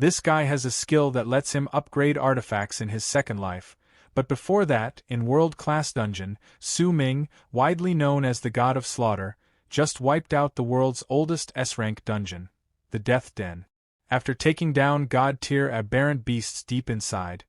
This guy has a skill that lets him upgrade artifacts in his second life, but before that, in world-class dungeon, Su Ming, widely known as the God of Slaughter, just wiped out the world's oldest S-rank dungeon, the Death Den. After taking down god-tier aberrant beasts deep inside,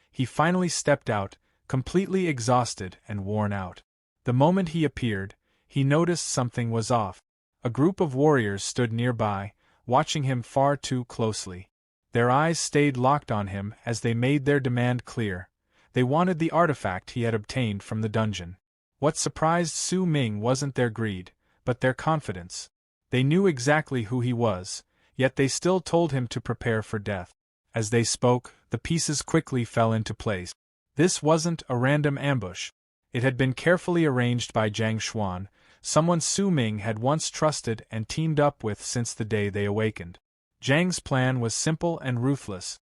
he finally stepped out, completely exhausted and worn out. The moment he appeared, he noticed something was off. A group of warriors stood nearby, watching him far too closely. Their eyes stayed locked on him as they made their demand clear. They wanted the artifact he had obtained from the dungeon. What surprised Su Ming wasn't their greed, but their confidence. They knew exactly who he was, yet they still told him to prepare for death. As they spoke, the pieces quickly fell into place. This wasn't a random ambush. It had been carefully arranged by Jiang Xuan, someone Su Ming had once trusted and teamed up with since the day they awakened. Jiang's plan was simple and ruthless.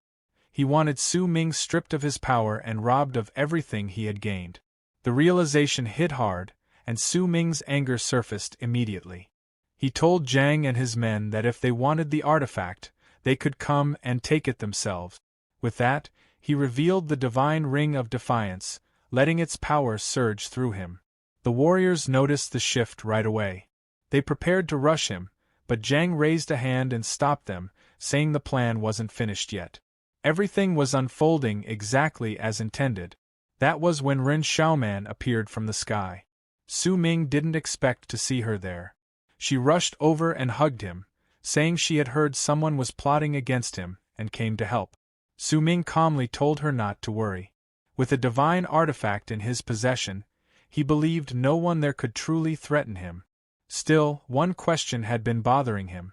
He wanted Su Ming stripped of his power and robbed of everything he had gained. The realization hit hard, and Su Ming's anger surfaced immediately. He told Jiang and his men that if they wanted the artifact, they could come and take it themselves. With that, he revealed the divine ring of defiance, letting its power surge through him. The warriors noticed the shift right away. They prepared to rush him, but Jiang raised a hand and stopped them, saying the plan wasn't finished yet. Everything was unfolding exactly as intended. That was when Ren Xiaoman appeared from the sky. Su Ming didn't expect to see her there. She rushed over and hugged him, saying she had heard someone was plotting against him, and came to help. Su Ming calmly told her not to worry. With a divine artifact in his possession, he believed no one there could truly threaten him. Still, one question had been bothering him.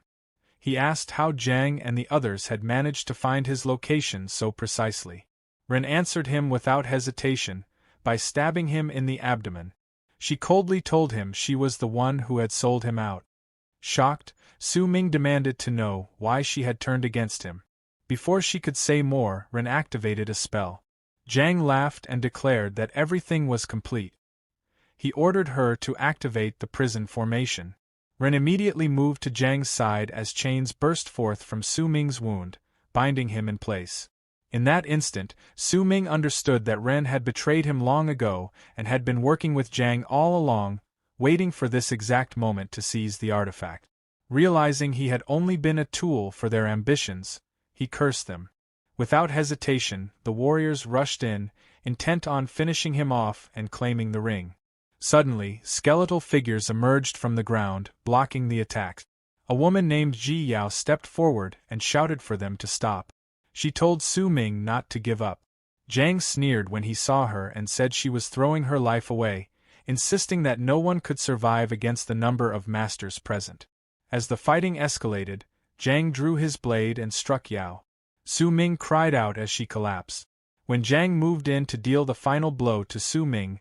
He asked how Jiang and the others had managed to find his location so precisely. Ren answered him without hesitation, by stabbing him in the abdomen. She coldly told him she was the one who had sold him out. Shocked, Su Ming demanded to know why she had turned against him. Before she could say more, Ren activated a spell. Jiang laughed and declared that everything was complete. He ordered her to activate the prison formation. Ren immediately moved to Jiang's side as chains burst forth from Su Ming's wound, binding him in place. In that instant, Su Ming understood that Ren had betrayed him long ago and had been working with Jiang all along, waiting for this exact moment to seize the artifact. Realizing he had only been a tool for their ambitions, he cursed them. Without hesitation, the warriors rushed in, intent on finishing him off and claiming the ring. Suddenly, skeletal figures emerged from the ground, blocking the attacks. A woman named Ji Yao stepped forward and shouted for them to stop. She told Su Ming not to give up. Jiang sneered when he saw her and said she was throwing her life away, insisting that no one could survive against the number of masters present. As the fighting escalated, Jiang drew his blade and struck Yao. Su Ming cried out as she collapsed. When Jiang moved in to deal the final blow to Su Ming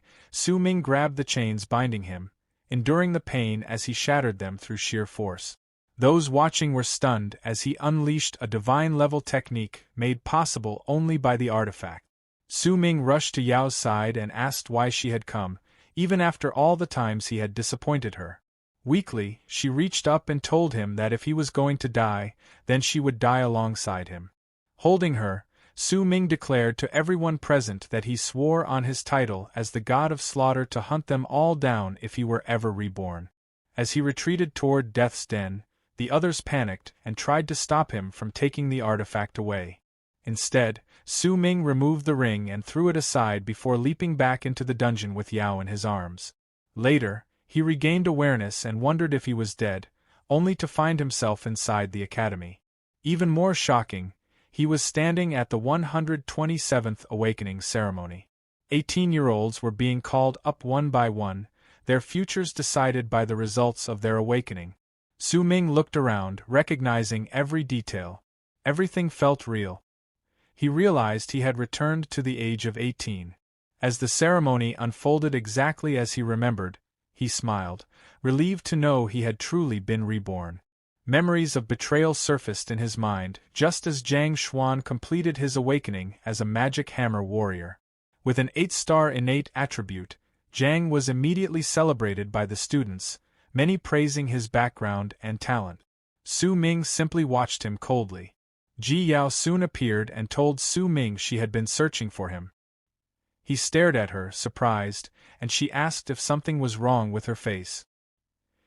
grabbed the chains binding him, enduring the pain as he shattered them through sheer force. Those watching were stunned as he unleashed a divine-level technique made possible only by the artifact. Su Ming rushed to Yao's side and asked why she had come, even after all the times he had disappointed her. Weakly, she reached up and told him that if he was going to die, then she would die alongside him. Holding her, Su Ming declared to everyone present that he swore on his title as the God of Slaughter to hunt them all down if he were ever reborn. As he retreated toward Death's Den, the others panicked and tried to stop him from taking the artifact away. Instead, Su Ming removed the ring and threw it aside before leaping back into the dungeon with Yao in his arms. Later, he regained awareness and wondered if he was dead, only to find himself inside the academy. Even more shocking, he was standing at the 127th awakening ceremony. 18-year-olds were being called up one by one, their futures decided by the results of their awakening. Su Ming looked around, recognizing every detail. Everything felt real. He realized he had returned to the age of 18. As the ceremony unfolded exactly as he remembered, he smiled, relieved to know he had truly been reborn. Memories of betrayal surfaced in his mind, just as Jiang Xuan completed his awakening as a magic hammer warrior. With an 8-star innate attribute, Jiang was immediately celebrated by the students, many praising his background and talent. Su Ming simply watched him coldly. Ji Yao soon appeared and told Su Ming she had been searching for him. He stared at her, surprised, and she asked if something was wrong with her face.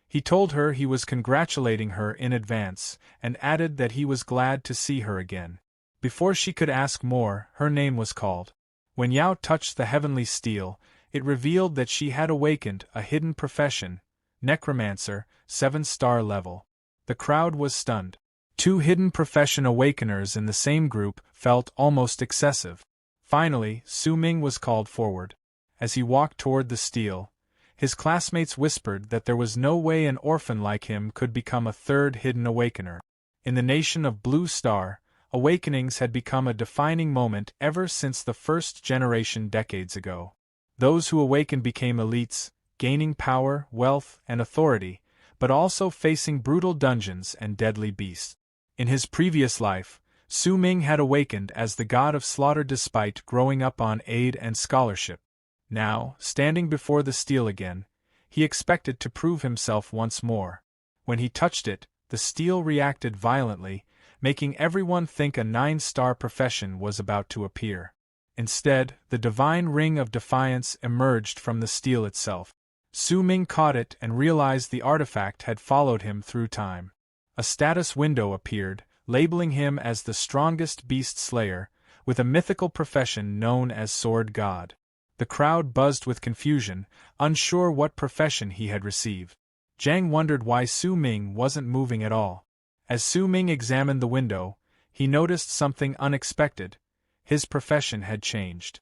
He told her he was congratulating her in advance, and added that he was glad to see her again. Before she could ask more, her name was called. When Yao touched the heavenly steel, it revealed that she had awakened a hidden profession, necromancer, 7-star level. The crowd was stunned. 2 hidden profession awakeners in the same group felt almost excessive. Finally, Su Ming was called forward. As he walked toward the steel, his classmates whispered that there was no way an orphan like him could become a 3rd hidden awakener. In the nation of Blue Star, awakenings had become a defining moment ever since the first generation decades ago. Those who awakened became elites, gaining power, wealth, and authority, but also facing brutal dungeons and deadly beasts. In his previous life, Su Ming had awakened as the god of slaughter despite growing up on aid and scholarship. Now, standing before the steel again, he expected to prove himself once more. When he touched it, the steel reacted violently, making everyone think a 9-star profession was about to appear. Instead, the divine ring of defiance emerged from the steel itself. Su Ming caught it and realized the artifact had followed him through time. A status window appeared, labeling him as the strongest beast slayer, with a mythical profession known as Sword God. The crowd buzzed with confusion, unsure what profession he had received. Zhang wondered why Su Ming wasn't moving at all. As Su Ming examined the window, he noticed something unexpected. His profession had changed.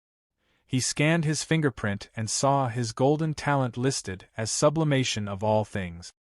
He scanned his fingerprint and saw his golden talent listed as sublimation of all things.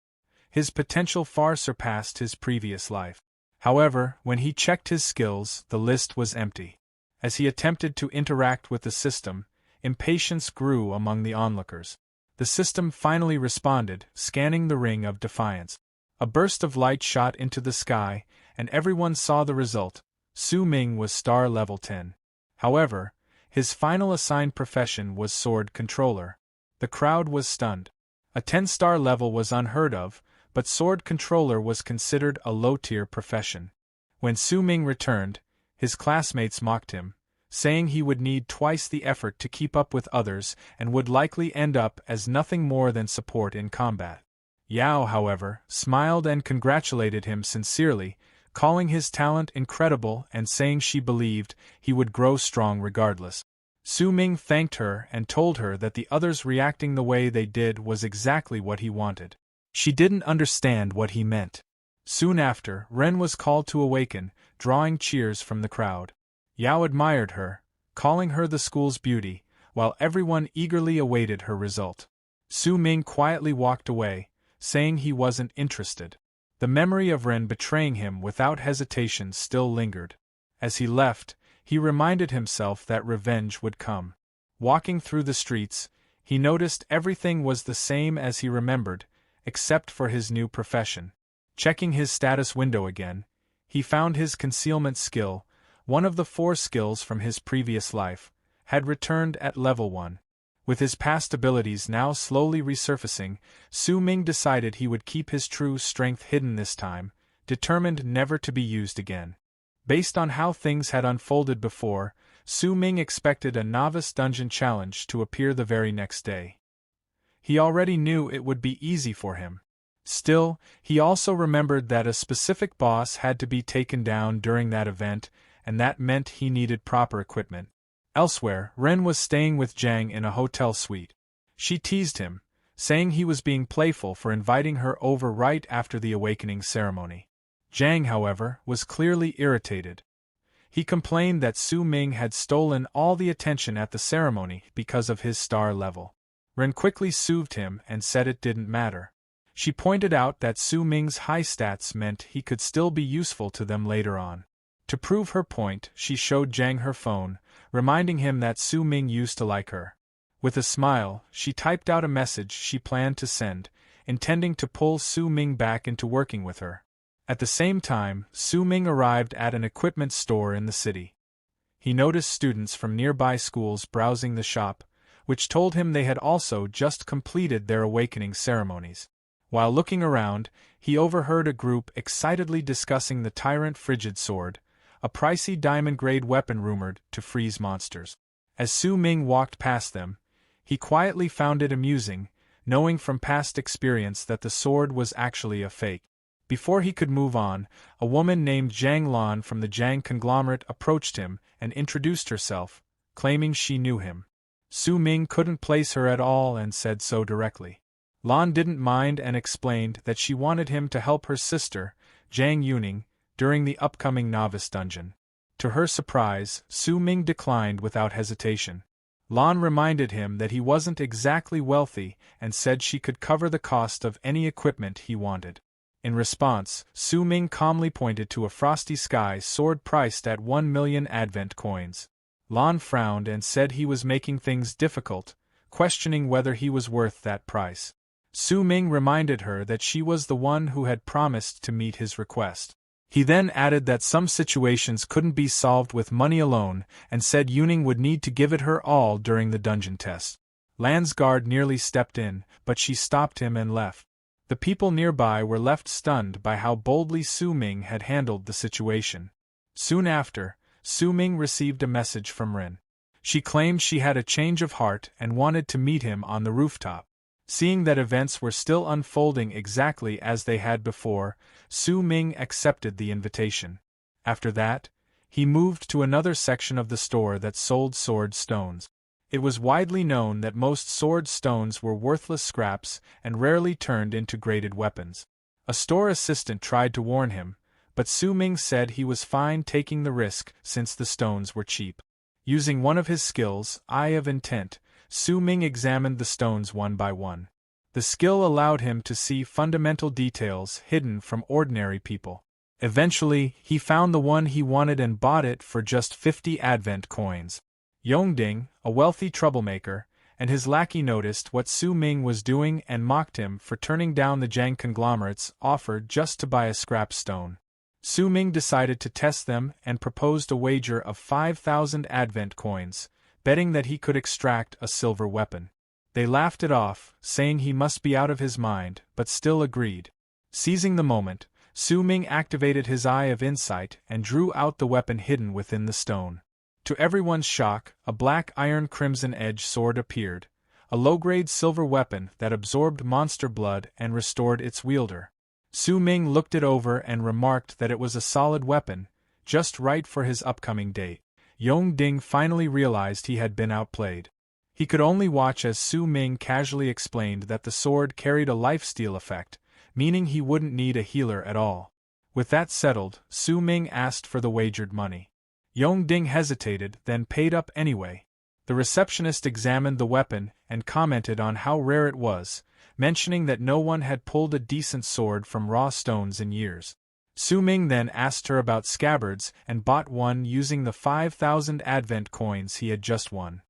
His potential far surpassed his previous life. However, when he checked his skills, the list was empty. As he attempted to interact with the system, impatience grew among the onlookers. The system finally responded, scanning the ring of defiance. A burst of light shot into the sky, and everyone saw the result. Su Ming was star level 10. However, his final assigned profession was sword controller. The crowd was stunned. A 10-star level was unheard of, but sword controller was considered a low-tier profession. When Su Ming returned, his classmates mocked him, saying he would need twice the effort to keep up with others and would likely end up as nothing more than support in combat. Yao, however, smiled and congratulated him sincerely, calling his talent incredible and saying she believed he would grow strong regardless. Su Ming thanked her and told her that the others reacting the way they did was exactly what he wanted. She didn't understand what he meant. Soon after, Ren was called to awaken, drawing cheers from the crowd. Yao admired her, calling her the school's beauty, while everyone eagerly awaited her result. Su Ming quietly walked away, saying he wasn't interested. The memory of Ren betraying him without hesitation still lingered. As he left, he reminded himself that revenge would come. Walking through the streets, he noticed everything was the same as he remembered, except for his new profession. Checking his status window again, he found his concealment skill, one of the 4 skills from his previous life, had returned at level 1. With his past abilities now slowly resurfacing, Su Ming decided he would keep his true strength hidden this time, determined never to be used again. Based on how things had unfolded before, Su Ming expected a novice dungeon challenge to appear the very next day. He already knew it would be easy for him. Still, he also remembered that a specific boss had to be taken down during that event, and that meant he needed proper equipment. Elsewhere, Ren was staying with Zhang in a hotel suite. She teased him, saying he was being playful for inviting her over right after the awakening ceremony. Zhang, however, was clearly irritated. He complained that Su Ming had stolen all the attention at the ceremony because of his star level. Ren quickly soothed him and said it didn't matter. She pointed out that Su Ming's high stats meant he could still be useful to them later on. To prove her point, she showed Zhang her phone, reminding him that Su Ming used to like her. With a smile, she typed out a message she planned to send, intending to pull Su Ming back into working with her. At the same time, Su Ming arrived at an equipment store in the city. He noticed students from nearby schools browsing the shop, which told him they had also just completed their awakening ceremonies. While looking around, he overheard a group excitedly discussing the Tyrant Frigid Sword, a pricey diamond-grade weapon rumored to freeze monsters. As Su Ming walked past them, he quietly found it amusing, knowing from past experience that the sword was actually a fake. Before he could move on, a woman named Zhang Lan from the Zhang conglomerate approached him and introduced herself, claiming she knew him. Su Ming couldn't place her at all and said so directly. Lan didn't mind and explained that she wanted him to help her sister, Zhang Yuning, during the upcoming novice dungeon. To her surprise, Su Ming declined without hesitation. Lan reminded him that he wasn't exactly wealthy and said she could cover the cost of any equipment he wanted. In response, Su Ming calmly pointed to a frosty sky sword priced at 1 million advent coins. Lan frowned and said he was making things difficult, questioning whether he was worth that price. Su Ming reminded her that she was the one who had promised to meet his request. He then added that some situations couldn't be solved with money alone and said Yuning would need to give it her all during the dungeon test. Lan's guard nearly stepped in, but she stopped him and left. The people nearby were left stunned by how boldly Su Ming had handled the situation. Soon after, Su Ming received a message from Rin. She claimed she had a change of heart and wanted to meet him on the rooftop. Seeing that events were still unfolding exactly as they had before, Su Ming accepted the invitation. After that, he moved to another section of the store that sold sword stones. It was widely known that most sword stones were worthless scraps and rarely turned into graded weapons. A store assistant tried to warn him, but Su Ming said he was fine taking the risk since the stones were cheap. Using one of his skills, Eye of Intent, Su Ming examined the stones one by one. The skill allowed him to see fundamental details hidden from ordinary people. Eventually, he found the one he wanted and bought it for just 50 advent coins. Yongding, a wealthy troublemaker, and his lackey noticed what Su Ming was doing and mocked him for turning down the Zhang conglomerate's offer just to buy a scrap stone. Su Ming decided to test them and proposed a wager of 5,000 advent coins, betting that he could extract a silver weapon. They laughed it off, saying he must be out of his mind, but still agreed. Seizing the moment, Su Ming activated his Eye of Insight and drew out the weapon hidden within the stone. To everyone's shock, a black iron crimson-edged sword appeared, a low-grade silver weapon that absorbed monster blood and restored its wielder. Su Ming looked it over and remarked that it was a solid weapon, just right for his upcoming date. Yongding finally realized he had been outplayed. He could only watch as Su Ming casually explained that the sword carried a lifesteal effect, meaning he wouldn't need a healer at all. With that settled, Su Ming asked for the wagered money. Yongding hesitated, then paid up anyway. The receptionist examined the weapon and commented on how rare it was, mentioning that no one had pulled a decent sword from raw stones in years. Su Ming then asked her about scabbards and bought one using the 5,000 advent coins he had just won.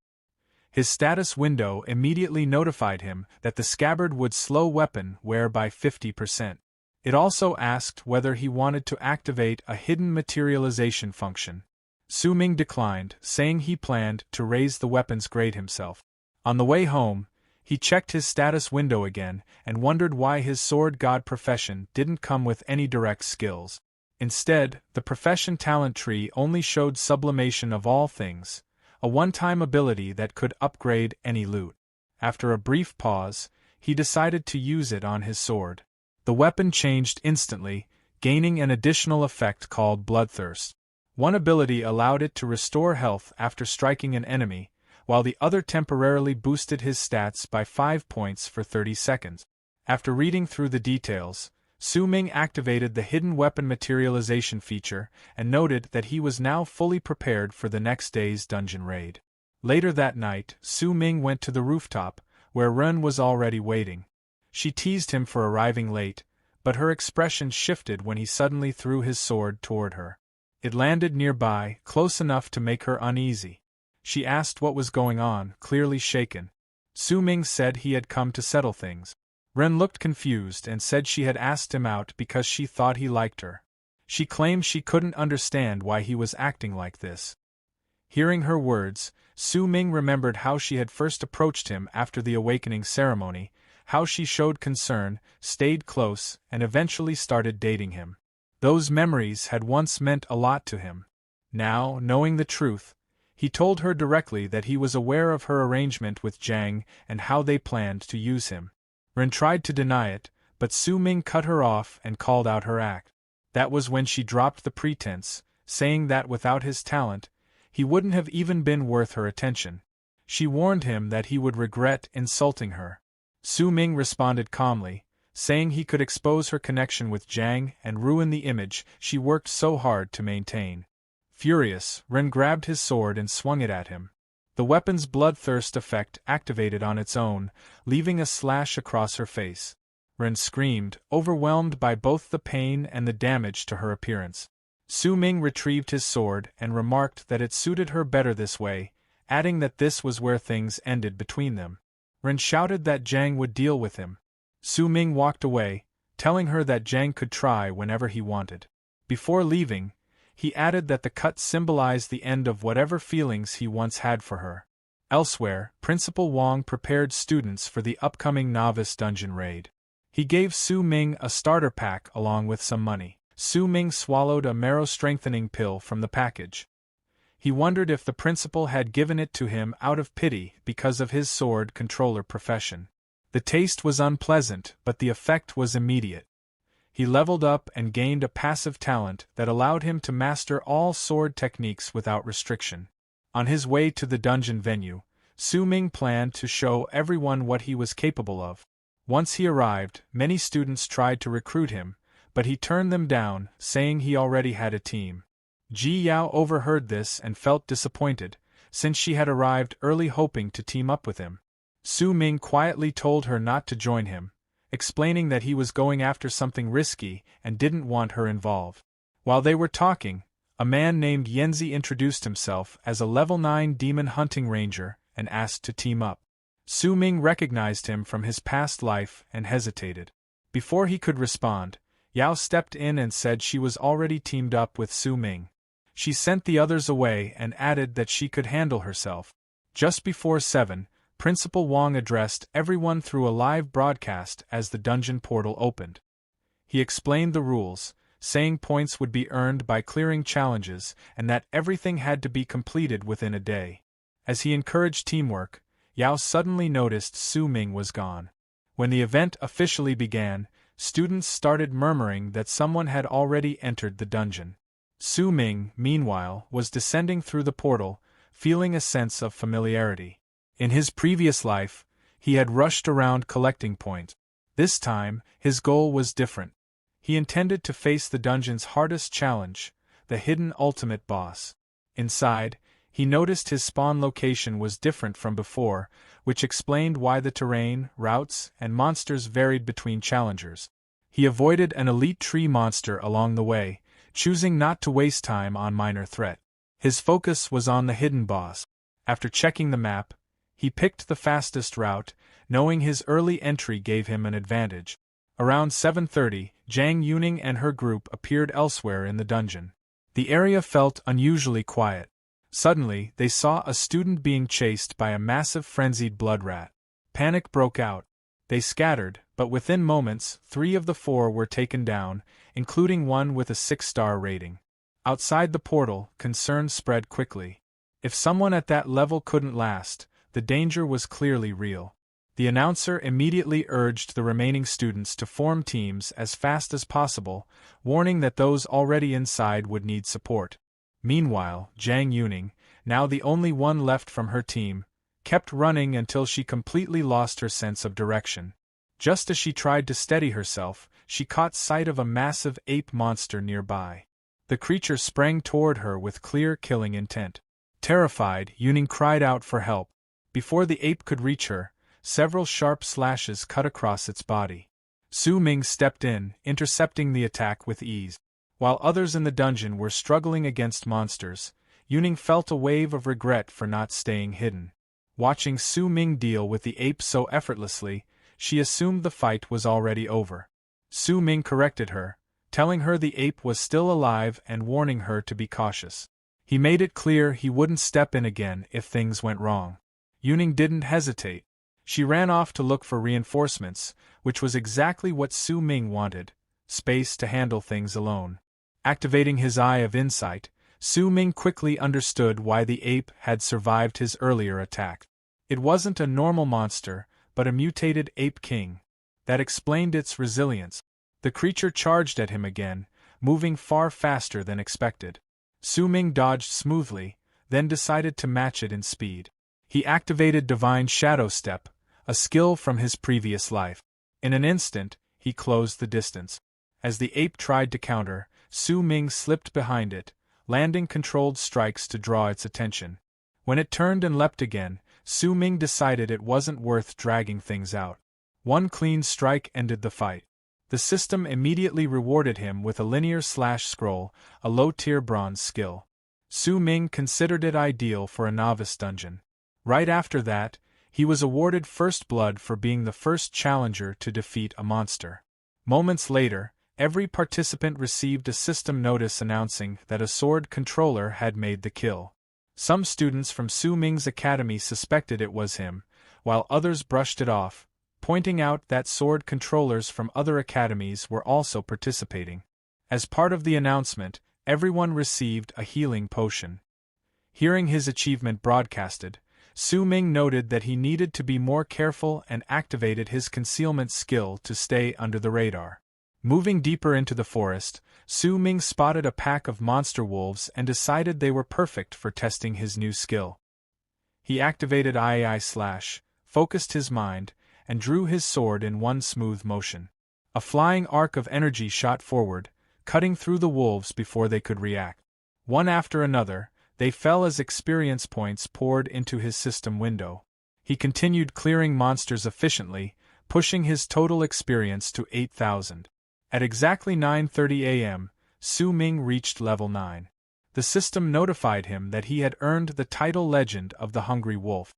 His status window immediately notified him that the scabbard would slow weapon wear by 50%. It also asked whether he wanted to activate a hidden materialization function. Su Ming declined, saying he planned to raise the weapon's grade himself. On the way home, he checked his status window again and wondered why his sword god profession didn't come with any direct skills. Instead, the profession talent tree only showed sublimation of all things, a one-time ability that could upgrade any loot. After a brief pause, he decided to use it on his sword. The weapon changed instantly, gaining an additional effect called Bloodthirst. One ability allowed it to restore health after striking an enemy, while the other temporarily boosted his stats by 5 points for 30 seconds. After reading through the details, Su Ming activated the hidden weapon materialization feature and noted that he was now fully prepared for the next day's dungeon raid. Later that night, Su Ming went to the rooftop, where Ren was already waiting. She teased him for arriving late, but her expression shifted when he suddenly threw his sword toward her. It landed nearby, close enough to make her uneasy. She asked what was going on, clearly shaken. Su Ming said he had come to settle things. Ren looked confused and said she had asked him out because she thought he liked her. She claimed she couldn't understand why he was acting like this. Hearing her words, Su Ming remembered how she had first approached him after the awakening ceremony, how she showed concern, stayed close, and eventually started dating him. Those memories had once meant a lot to him. Now, knowing the truth, he told her directly that he was aware of her arrangement with Jiang and how they planned to use him. Ren tried to deny it, but Su Ming cut her off and called out her act. That was when she dropped the pretense, saying that without his talent, he wouldn't have even been worth her attention. She warned him that he would regret insulting her. Su Ming responded calmly, saying he could expose her connection with Jiang and ruin the image she worked so hard to maintain. Furious, Ren grabbed his sword and swung it at him. The weapon's bloodthirst effect activated on its own, leaving a slash across her face. Ren screamed, overwhelmed by both the pain and the damage to her appearance. Su Ming retrieved his sword and remarked that it suited her better this way, adding that this was where things ended between them. Ren shouted that Jiang would deal with him. Su Ming walked away, telling her that Jiang could try whenever he wanted. Before leaving, he added that the cut symbolized the end of whatever feelings he once had for her. Elsewhere, Principal Wang prepared students for the upcoming novice dungeon raid. He gave Su Ming a starter pack along with some money. Su Ming swallowed a marrow-strengthening pill from the package. He wondered if the principal had given it to him out of pity because of his sword controller profession. The taste was unpleasant, but the effect was immediate. He leveled up and gained a passive talent that allowed him to master all sword techniques without restriction. On his way to the dungeon venue, Su Ming planned to show everyone what he was capable of. Once he arrived, many students tried to recruit him, but he turned them down, saying he already had a team. Ji Yao overheard this and felt disappointed, since she had arrived early hoping to team up with him. Su Ming quietly told her not to join him, explaining that he was going after something risky and didn't want her involved. While they were talking, a man named Yanzi introduced himself as a level 9 demon hunting ranger and asked to team up. Su Ming recognized him from his past life and hesitated. Before he could respond, Yao stepped in and said she was already teamed up with Su Ming. She sent the others away and added that she could handle herself. Just before 7, Principal Wang addressed everyone through a live broadcast as the dungeon portal opened. He explained the rules, saying points would be earned by clearing challenges and that everything had to be completed within a day. As he encouraged teamwork, Yao suddenly noticed Su Ming was gone. When the event officially began, students started murmuring that someone had already entered the dungeon. Su Ming, meanwhile, was descending through the portal, feeling a sense of familiarity. In his previous life, he had rushed around collecting points. This time, his goal was different. He intended to face the dungeon's hardest challenge, the hidden ultimate boss. Inside, he noticed his spawn location was different from before, which explained why the terrain, routes, and monsters varied between challengers. He avoided an elite tree monster along the way, choosing not to waste time on minor threat. His focus was on the hidden boss. After checking the map, he picked the fastest route, knowing his early entry gave him an advantage. Around 7:30, Jiang Yuning and her group appeared elsewhere in the dungeon. The area felt unusually quiet. Suddenly, they saw a student being chased by a massive frenzied blood rat. Panic broke out. They scattered, but within moments, 3 of the 4 were taken down, including one with a 6-star rating. Outside the portal, concern spread quickly. If someone at that level couldn't last, the danger was clearly real. The announcer immediately urged the remaining students to form teams as fast as possible, warning that those already inside would need support. Meanwhile, Jiang Yuning, now the only one left from her team, kept running until she completely lost her sense of direction. Just as she tried to steady herself, she caught sight of a massive ape monster nearby. The creature sprang toward her with clear killing intent. Terrified, Yuning cried out for help. Before the ape could reach her, several sharp slashes cut across its body. Su Ming stepped in, intercepting the attack with ease. While others in the dungeon were struggling against monsters, Yuning felt a wave of regret for not staying hidden. Watching Su Ming deal with the ape so effortlessly, she assumed the fight was already over. Su Ming corrected her, telling her the ape was still alive and warning her to be cautious. He made it clear he wouldn't step in again if things went wrong. Yuning didn't hesitate. She ran off to look for reinforcements, which was exactly what Su Ming wanted, space to handle things alone. Activating his eye of insight, Su Ming quickly understood why the ape had survived his earlier attack. It wasn't a normal monster, but a mutated ape king. That explained its resilience. The creature charged at him again, moving far faster than expected. Su Ming dodged smoothly, then decided to match it in speed. He activated Divine Shadow Step, a skill from his previous life. In an instant, he closed the distance. As the ape tried to counter, Su Ming slipped behind it, landing controlled strikes to draw its attention. When it turned and leapt again, Su Ming decided it wasn't worth dragging things out. One clean strike ended the fight. The system immediately rewarded him with a linear slash scroll, a low-tier bronze skill. Su Ming considered it ideal for a novice dungeon. Right after that, he was awarded First Blood for being the first challenger to defeat a monster. Moments later, every participant received a system notice announcing that a sword controller had made the kill. Some students from Su Ming's academy suspected it was him, while others brushed it off, pointing out that sword controllers from other academies were also participating. As part of the announcement, everyone received a healing potion. Hearing his achievement broadcasted, Su Ming noted that he needed to be more careful and activated his concealment skill to stay under the radar. Moving deeper into the forest, Su Ming spotted a pack of monster wolves and decided they were perfect for testing his new skill. He activated II/, focused his mind, and drew his sword in one smooth motion. A flying arc of energy shot forward, cutting through the wolves before they could react. One after another, they fell as experience points poured into his system window. He continued clearing monsters efficiently, pushing his total experience to 8,000. At exactly 9:30 a.m., Su Ming reached level 9. The system notified him that he had earned the title Legend of the Hungry Wolf.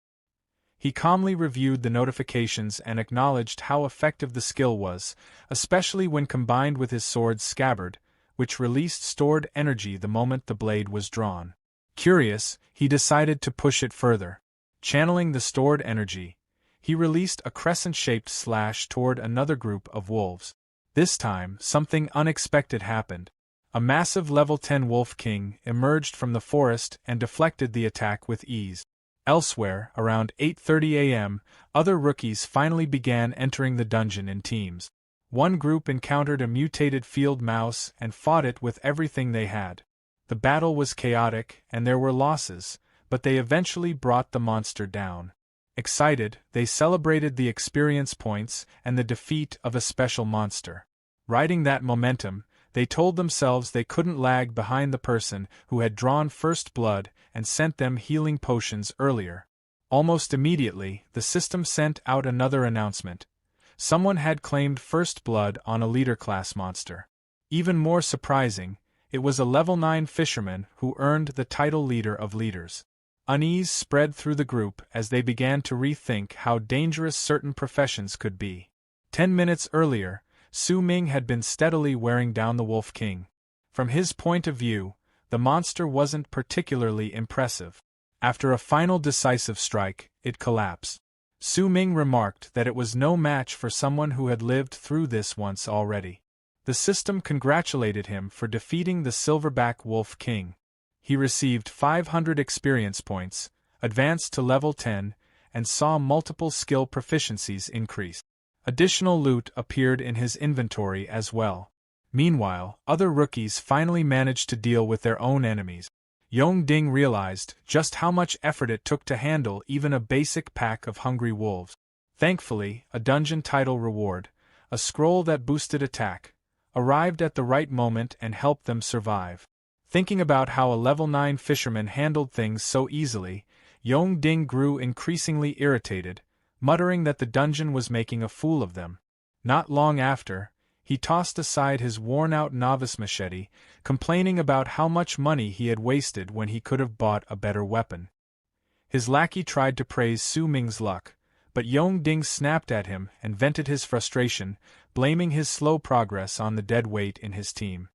He calmly reviewed the notifications and acknowledged how effective the skill was, especially when combined with his sword's scabbard, which released stored energy the moment the blade was drawn. Curious, he decided to push it further. Channeling the stored energy, he released a crescent-shaped slash toward another group of wolves. This time, something unexpected happened. A massive level 10 Wolf King emerged from the forest and deflected the attack with ease. Elsewhere, around 8:30 a.m., other rookies finally began entering the dungeon in teams. One group encountered a mutated field mouse and fought it with everything they had. The battle was chaotic and there were losses, but they eventually brought the monster down. Excited, they celebrated the experience points and the defeat of a special monster. Riding that momentum, they told themselves they couldn't lag behind the person who had drawn first blood and sent them healing potions earlier. Almost immediately, the system sent out another announcement. Someone had claimed first blood on a leader class monster. Even more surprising, it was a level 9 fisherman who earned the title Leader of Leaders. Unease spread through the group as they began to rethink how dangerous certain professions could be. 10 minutes earlier, Su Ming had been steadily wearing down the Wolf King. From his point of view, the monster wasn't particularly impressive. After a final decisive strike, it collapsed. Su Ming remarked that it was no match for someone who had lived through this once already. The system congratulated him for defeating the Silverback Wolf King. He received 500 experience points, advanced to level 10, and saw multiple skill proficiencies increase. Additional loot appeared in his inventory as well. Meanwhile, other rookies finally managed to deal with their own enemies. Yongding realized just how much effort it took to handle even a basic pack of hungry wolves. Thankfully, a dungeon title reward, a scroll that boosted attack, arrived at the right moment and helped them survive. Thinking about how a level 9 fisherman handled things so easily, Yongding grew increasingly irritated, muttering that the dungeon was making a fool of them. Not long after, he tossed aside his worn-out novice machete, complaining about how much money he had wasted when he could have bought a better weapon. His lackey tried to praise Su Ming's luck, but Yongding snapped at him and vented his frustration, blaming his slow progress on the dead weight in his team.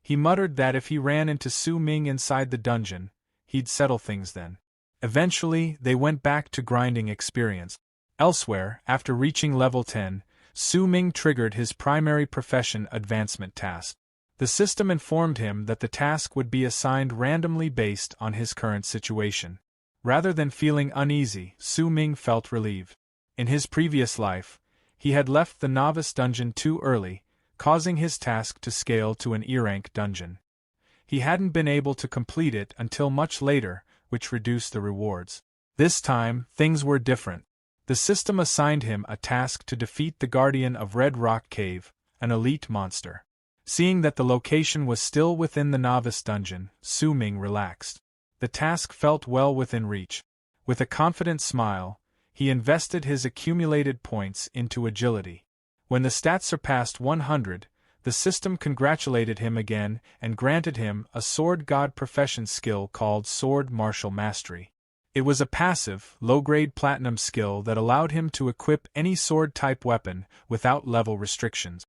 He muttered that if he ran into Su Ming inside the dungeon, he'd settle things then. Eventually, they went back to grinding experience. Elsewhere, after reaching level 10, Su Ming triggered his primary profession advancement task. The system informed him that the task would be assigned randomly based on his current situation. Rather than feeling uneasy, Su Ming felt relieved. In his previous life, he had left the novice dungeon too early, causing his task to scale to an E-rank dungeon. He hadn't been able to complete it until much later, which reduced the rewards. This time, things were different. The system assigned him a task to defeat the Guardian of Red Rock Cave, an elite monster. Seeing that the location was still within the novice dungeon, Su Ming relaxed. The task felt well within reach. With a confident smile, he invested his accumulated points into agility. When the stats surpassed 100, the system congratulated him again and granted him a sword god profession skill called Sword Martial Mastery. It was a passive, low-grade platinum skill that allowed him to equip any sword-type weapon without level restrictions.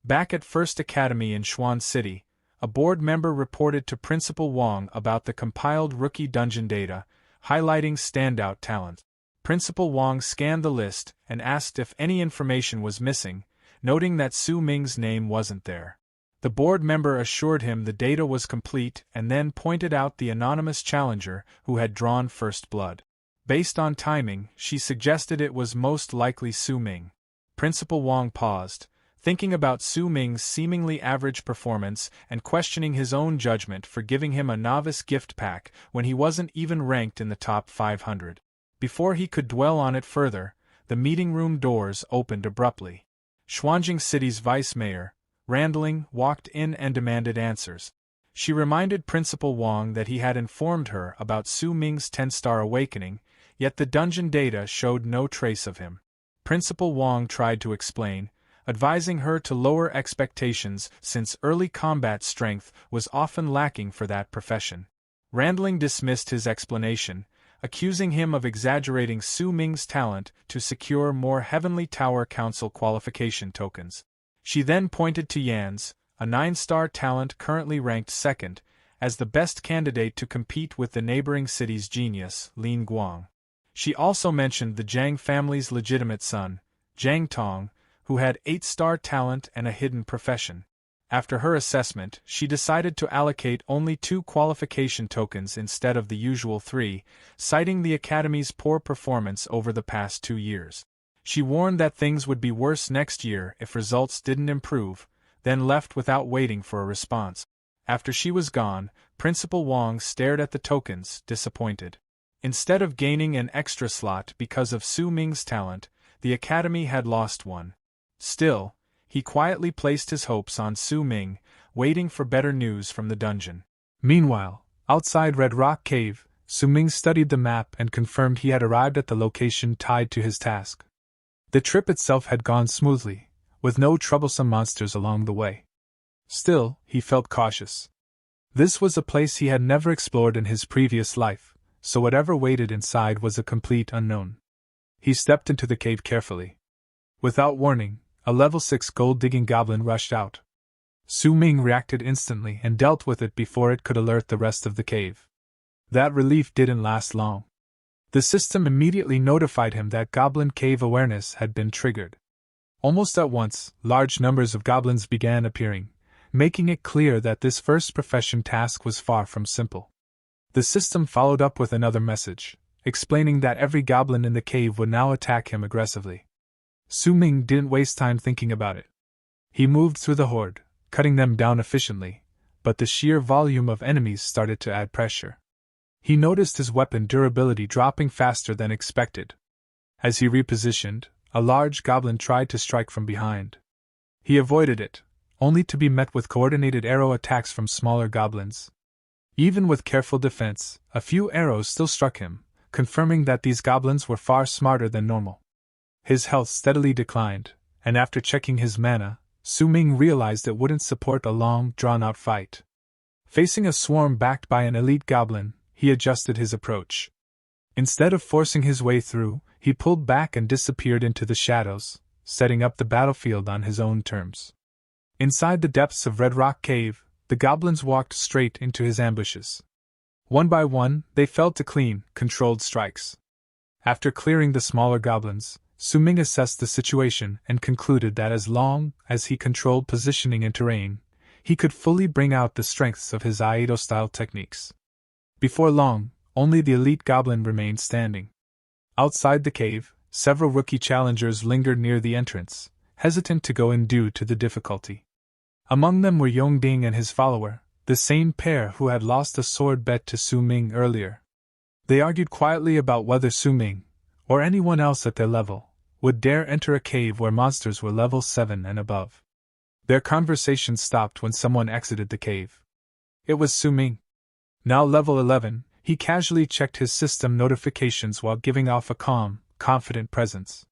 Back at First Academy in Xuan City, a board member reported to Principal Wang about the compiled rookie dungeon data, highlighting standout talent. Principal Wang scanned the list and asked if any information was missing, noting that Su Ming's name wasn't there. The board member assured him the data was complete and then pointed out the anonymous challenger who had drawn first blood. Based on timing, she suggested it was most likely Su Ming. Principal Wang paused, thinking about Su Ming's seemingly average performance and questioning his own judgment for giving him a novice gift pack when he wasn't even ranked in the top 500. Before he could dwell on it further, the meeting room doors opened abruptly. Xuanjing City's vice mayor, Randling, walked in and demanded answers. She reminded Principal Wang that he had informed her about Su Ming's 10-star awakening, yet the dungeon data showed no trace of him. Principal Wang tried to explain, advising her to lower expectations since early combat strength was often lacking for that profession. Randling dismissed his explanation, accusing him of exaggerating Su Ming's talent to secure more Heavenly Tower Council qualification tokens. She then pointed to Yan's, a 9-star talent currently ranked second, as the best candidate to compete with the neighboring city's genius, Lin Guang. She also mentioned the Zhang family's legitimate son, Zhang Tong, who had 8-star talent and a hidden profession. After her assessment, she decided to allocate only 2 qualification tokens instead of the usual 3, citing the Academy's poor performance over the past 2 years. She warned that things would be worse next year if results didn't improve, then left without waiting for a response. After she was gone, Principal Wang stared at the tokens, disappointed. Instead of gaining an extra slot because of Su Ming's talent, the Academy had lost one. Still, he quietly placed his hopes on Su Ming, waiting for better news from the dungeon. Meanwhile, outside Red Rock Cave, Su Ming studied the map and confirmed he had arrived at the location tied to his task. The trip itself had gone smoothly, with no troublesome monsters along the way. Still, he felt cautious. This was a place he had never explored in his previous life, so whatever waited inside was a complete unknown. He stepped into the cave carefully. Without warning, a level 6 gold-digging goblin rushed out. Su Ming reacted instantly and dealt with it before it could alert the rest of the cave. That relief didn't last long. The system immediately notified him that Goblin Cave awareness had been triggered. Almost at once, large numbers of goblins began appearing, making it clear that this first profession task was far from simple. The system followed up with another message, explaining that every goblin in the cave would now attack him aggressively. Su Ming didn't waste time thinking about it. He moved through the horde, cutting them down efficiently, but the sheer volume of enemies started to add pressure. He noticed his weapon durability dropping faster than expected. As he repositioned, a large goblin tried to strike from behind. He avoided it, only to be met with coordinated arrow attacks from smaller goblins. Even with careful defense, a few arrows still struck him, confirming that these goblins were far smarter than normal. His health steadily declined, and after checking his mana, Su Ming realized it wouldn't support a long, drawn-out fight. Facing a swarm backed by an elite goblin, he adjusted his approach. Instead of forcing his way through, he pulled back and disappeared into the shadows, setting up the battlefield on his own terms. Inside the depths of Red Rock Cave, the goblins walked straight into his ambushes. One by one, they fell to clean, controlled strikes. After clearing the smaller goblins, Su Ming assessed the situation and concluded that as long as he controlled positioning and terrain, he could fully bring out the strengths of his Aido-style techniques. Before long, only the elite goblin remained standing. Outside the cave, several rookie challengers lingered near the entrance, hesitant to go in due to the difficulty. Among them were Yongding and his follower, the same pair who had lost a sword bet to Su Ming earlier. They argued quietly about whether Su Ming, or anyone else at their level, would dare enter a cave where monsters were level 7 and above. Their conversation stopped when someone exited the cave. It was Su Ming. Now level 11, he casually checked his system notifications while giving off a calm, confident presence.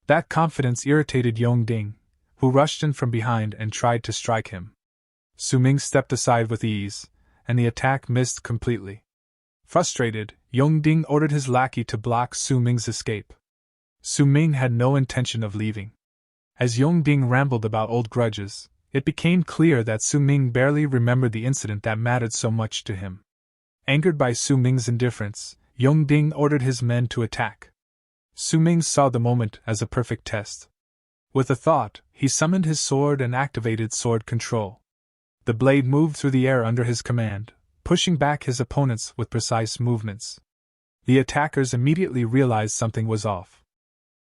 That confidence irritated Yongding, who rushed in from behind and tried to strike him. Su Ming stepped aside with ease, and the attack missed completely. Frustrated, Yongding ordered his lackey to block Su Ming's escape. Su Ming had no intention of leaving. As Yongding rambled about old grudges, it became clear that Su Ming barely remembered the incident that mattered so much to him. Angered by Su Ming's indifference, Yongding ordered his men to attack. Su Ming saw the moment as a perfect test. With a thought, he summoned his sword and activated sword control. The blade moved through the air under his command, pushing back his opponents with precise movements. The attackers immediately realized something was off.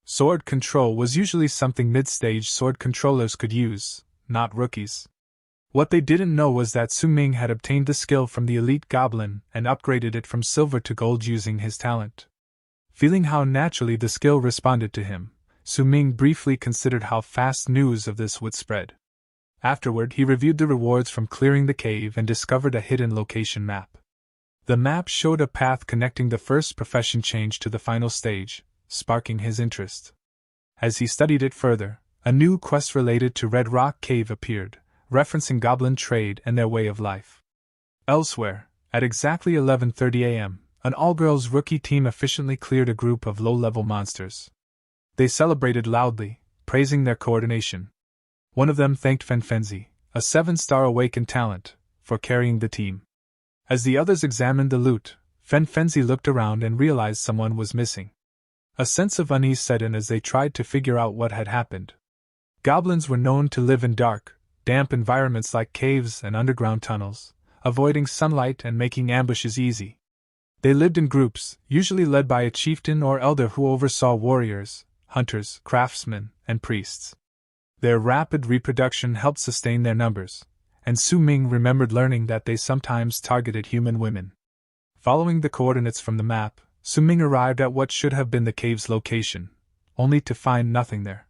Sword control was usually something mid-stage sword controllers could use, not rookies. What they didn't know was that Su Ming had obtained the skill from the elite goblin and upgraded it from silver to gold using his talent. Feeling how naturally the skill responded to him, Su Ming briefly considered how fast news of this would spread. Afterward, he reviewed the rewards from clearing the cave and discovered a hidden location map. The map showed a path connecting the first profession change to the final stage, sparking his interest. As he studied it further, a new quest related to Red Rock Cave appeared, referencing goblin trade and their way of life. Elsewhere, at exactly 11:30 a.m., an all-girls rookie team efficiently cleared a group of low-level monsters. They celebrated loudly, praising their coordination. One of them thanked Fenfenzi, a 7-star awakened talent, for carrying the team. As the others examined the loot, Fenfenzi looked around and realized someone was missing. A sense of unease set in as they tried to figure out what had happened. Goblins were known to live in dark, damp environments like caves and underground tunnels, avoiding sunlight and making ambushes easy. They lived in groups, usually led by a chieftain or elder who oversaw warriors, hunters, craftsmen, and priests. Their rapid reproduction helped sustain their numbers, and Su Ming remembered learning that they sometimes targeted human women. Following the coordinates from the map, Su Ming arrived at what should have been the cave's location, only to find nothing there.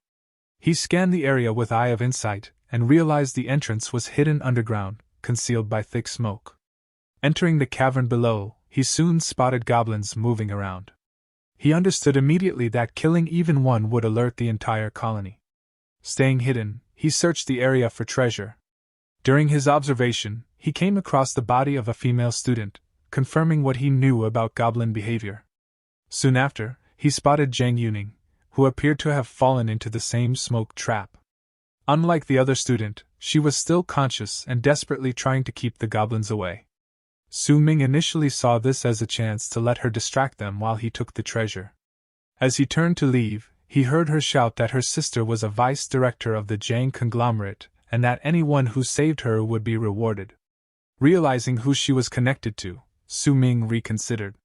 He scanned the area with Eye of Insight and realized the entrance was hidden underground, concealed by thick smoke. Entering the cavern below, he soon spotted goblins moving around. He understood immediately that killing even one would alert the entire colony. Staying hidden, he searched the area for treasure. During his observation, he came across the body of a female student, confirming what he knew about goblin behavior. Soon after, he spotted Zhang Yuning, who appeared to have fallen into the same smoke trap. Unlike the other student, she was still conscious and desperately trying to keep the goblins away. Su Ming initially saw this as a chance to let her distract them while he took the treasure. As he turned to leave, he heard her shout that her sister was a vice director of the Zhang conglomerate and that anyone who saved her would be rewarded. Realizing who she was connected to, Su Ming reconsidered.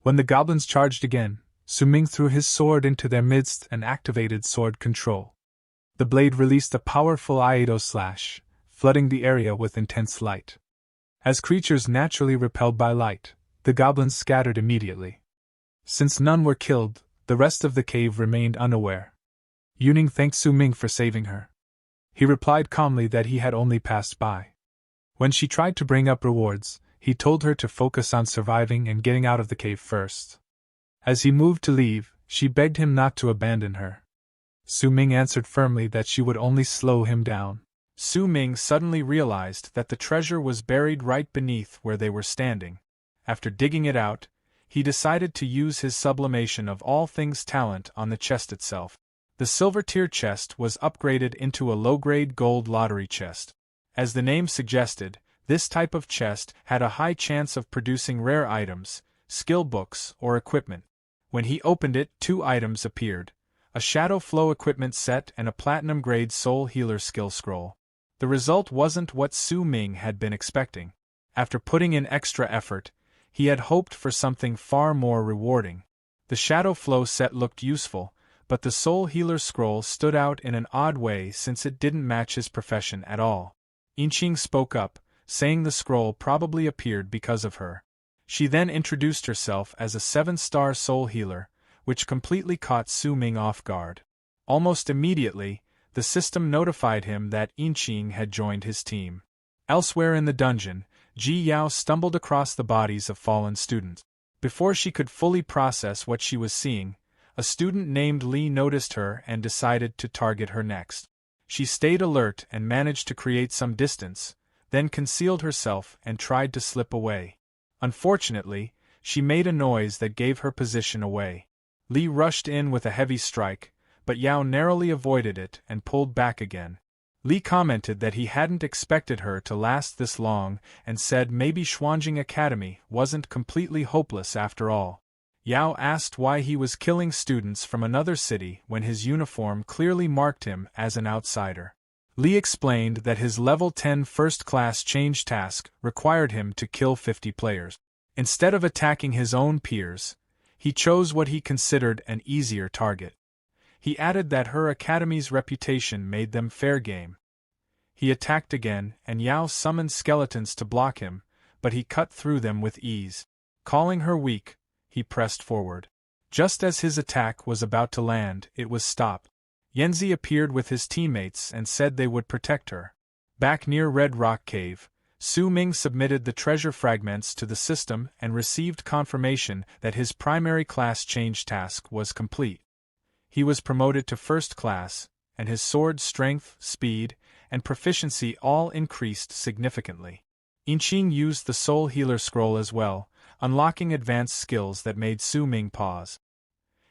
When the goblins charged again, Su Ming threw his sword into their midst and activated sword control. The blade released a powerful Aido slash, flooding the area with intense light. As creatures naturally repelled by light, the goblins scattered immediately. Since none were killed, the rest of the cave remained unaware. Yuning thanked Su Ming for saving her. He replied calmly that he had only passed by. When she tried to bring up rewards, he told her to focus on surviving and getting out of the cave first. As he moved to leave, she begged him not to abandon her. Su Ming answered firmly that she would only slow him down. Su Ming suddenly realized that the treasure was buried right beneath where they were standing. After digging it out, he decided to use his sublimation of all things talent on the chest itself. The silver tier chest was upgraded into a low-grade gold lottery chest. As the name suggested, this type of chest had a high chance of producing rare items, skill books, or equipment. When he opened it, 2 items appeared: a Shadow Flow equipment set and a platinum-grade Soul Healer skill scroll. The result wasn't what Su Ming had been expecting. After putting in extra effort, he had hoped for something far more rewarding. The shadow flow set looked useful, but the soul healer scroll stood out in an odd way since it didn't match his profession at all. Inqing spoke up, saying the scroll probably appeared because of her. She then introduced herself as a 7-star soul healer, which completely caught Su Ming off guard. Almost immediately, the system notified him that Inqing had joined his team. Elsewhere in the dungeon, Ji Yao stumbled across the bodies of fallen students. Before she could fully process what she was seeing, a student named Li noticed her and decided to target her next. She stayed alert and managed to create some distance, then concealed herself and tried to slip away. Unfortunately, she made a noise that gave her position away. Li rushed in with a heavy strike, but Yao narrowly avoided it and pulled back again. Li commented that he hadn't expected her to last this long and said maybe Xuanjing Academy wasn't completely hopeless after all. Yao asked why he was killing students from another city when his uniform clearly marked him as an outsider. Li explained that his level 10 first-class change task required him to kill 50 players. Instead of attacking his own peers, he chose what he considered an easier target. He added that her academy's reputation made them fair game. He attacked again, and Yao summoned skeletons to block him, but he cut through them with ease. Calling her weak, he pressed forward. Just as his attack was about to land, it was stopped. Yanzi appeared with his teammates and said they would protect her. Back near Red Rock Cave, Su Ming submitted the treasure fragments to the system and received confirmation that his primary class change task was complete. He was promoted to first class, and his sword strength, speed, and proficiency all increased significantly. Inqing used the Soul Healer scroll as well, unlocking advanced skills that made Su Ming pause.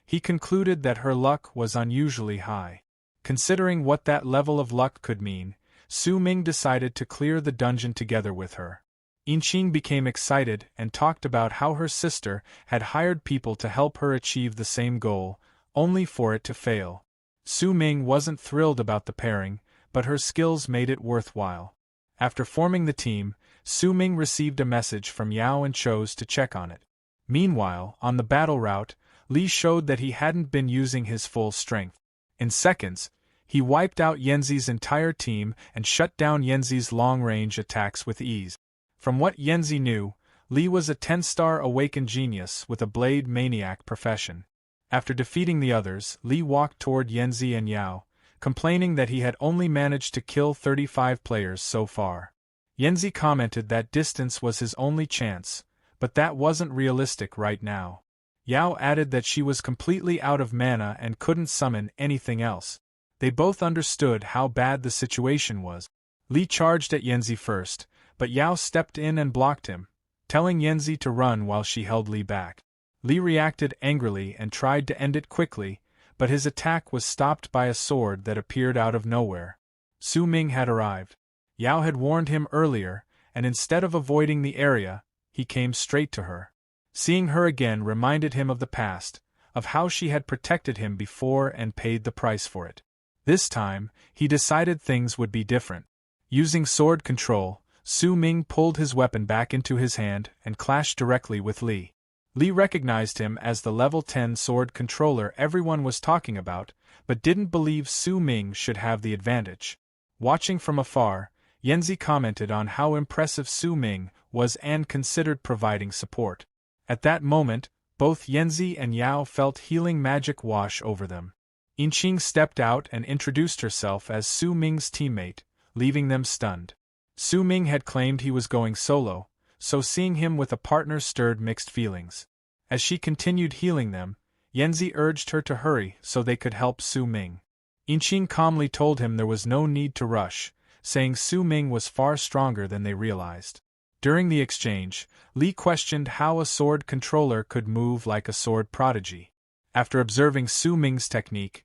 He concluded that her luck was unusually high. Considering what that level of luck could mean, Su Ming decided to clear the dungeon together with her. Inqing became excited and talked about how her sister had hired people to help her achieve the same goal, only for it to fail. Su Ming wasn't thrilled about the pairing, but her skills made it worthwhile. After forming the team, Su Ming received a message from Yao and chose to check on it. Meanwhile, on the battle route, Li showed that he hadn't been using his full strength. In seconds, he wiped out Yanzi's entire team and shut down Yanzi's long-range attacks with ease. From what Yanzi knew, Li was a 10-star awakened genius with a blade maniac profession. After defeating the others, Li walked toward Yanzi and Yao, complaining that he had only managed to kill 35 players so far. Yanzi commented that distance was his only chance, but that wasn't realistic right now. Yao added that she was completely out of mana and couldn't summon anything else. They both understood how bad the situation was. Li charged at Yanzi first, but Yao stepped in and blocked him, telling Yanzi to run while she held Li back. Li reacted angrily and tried to end it quickly, but his attack was stopped by a sword that appeared out of nowhere. Su Ming had arrived. Yao had warned him earlier, and instead of avoiding the area, he came straight to her. Seeing her again reminded him of the past, of how she had protected him before and paid the price for it. This time, he decided things would be different. Using sword control, Su Ming pulled his weapon back into his hand and clashed directly with Li. Li recognized him as the level 10 sword controller everyone was talking about, but didn't believe Su Ming should have the advantage. Watching from afar, Yanzi commented on how impressive Su Ming was and considered providing support. At that moment, both Yanzi and Yao felt healing magic wash over them. Inqing stepped out and introduced herself as Su Ming's teammate, leaving them stunned. Su Ming had claimed he was going solo, so seeing him with a partner stirred mixed feelings. As she continued healing them, Yanzi urged her to hurry so they could help Su Ming. Inqing calmly told him there was no need to rush, saying Su Ming was far stronger than they realized. During the exchange, Li questioned how a sword controller could move like a sword prodigy. After observing Su Ming's technique,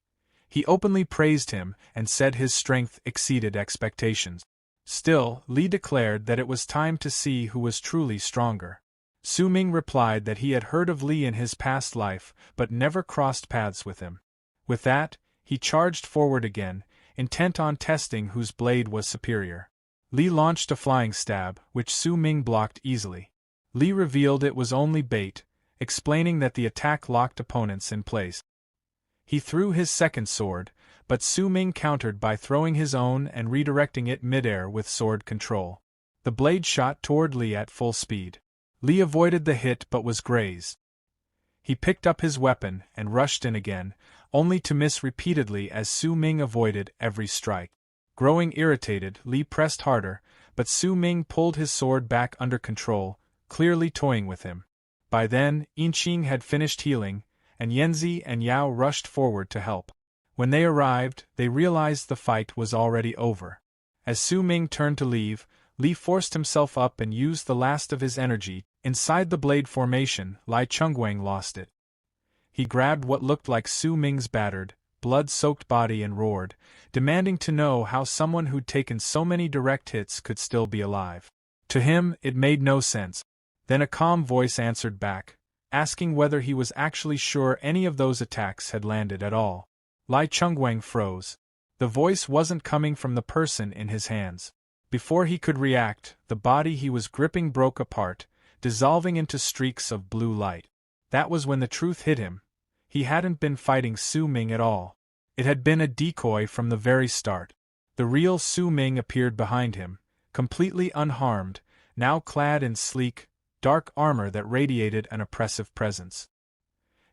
he openly praised him and said his strength exceeded expectations. Still, Li declared that it was time to see who was truly stronger. Su Ming replied that he had heard of Li in his past life but never crossed paths with him. With that, he charged forward again, intent on testing whose blade was superior. Li launched a flying stab, which Su Ming blocked easily. Li revealed it was only bait, explaining that the attack locked opponents in place. He threw his second sword, but Su Ming countered by throwing his own and redirecting it midair with sword control. The blade shot toward Li at full speed. Li avoided the hit but was grazed. He picked up his weapon and rushed in again, only to miss repeatedly as Su Ming avoided every strike. Growing irritated, Li pressed harder, but Su Ming pulled his sword back under control, clearly toying with him. By then, Inqing had finished healing, and Yanzi and Yao rushed forward to help. When they arrived, they realized the fight was already over. As Su Ming turned to leave, Li forced himself up and used the last of his energy. Inside the blade formation, Lai Chengguang lost it. He grabbed what looked like Su Ming's battered, blood-soaked body and roared, demanding to know how someone who'd taken so many direct hits could still be alive. To him, it made no sense. Then a calm voice answered back, asking whether he was actually sure any of those attacks had landed at all. Lai Chengguang froze. The voice wasn't coming from the person in his hands. Before he could react, the body he was gripping broke apart, dissolving into streaks of blue light. That was when the truth hit him. He hadn't been fighting Su Ming at all. It had been a decoy from the very start. The real Su Ming appeared behind him, completely unharmed, now clad in sleek, dark armor that radiated an oppressive presence.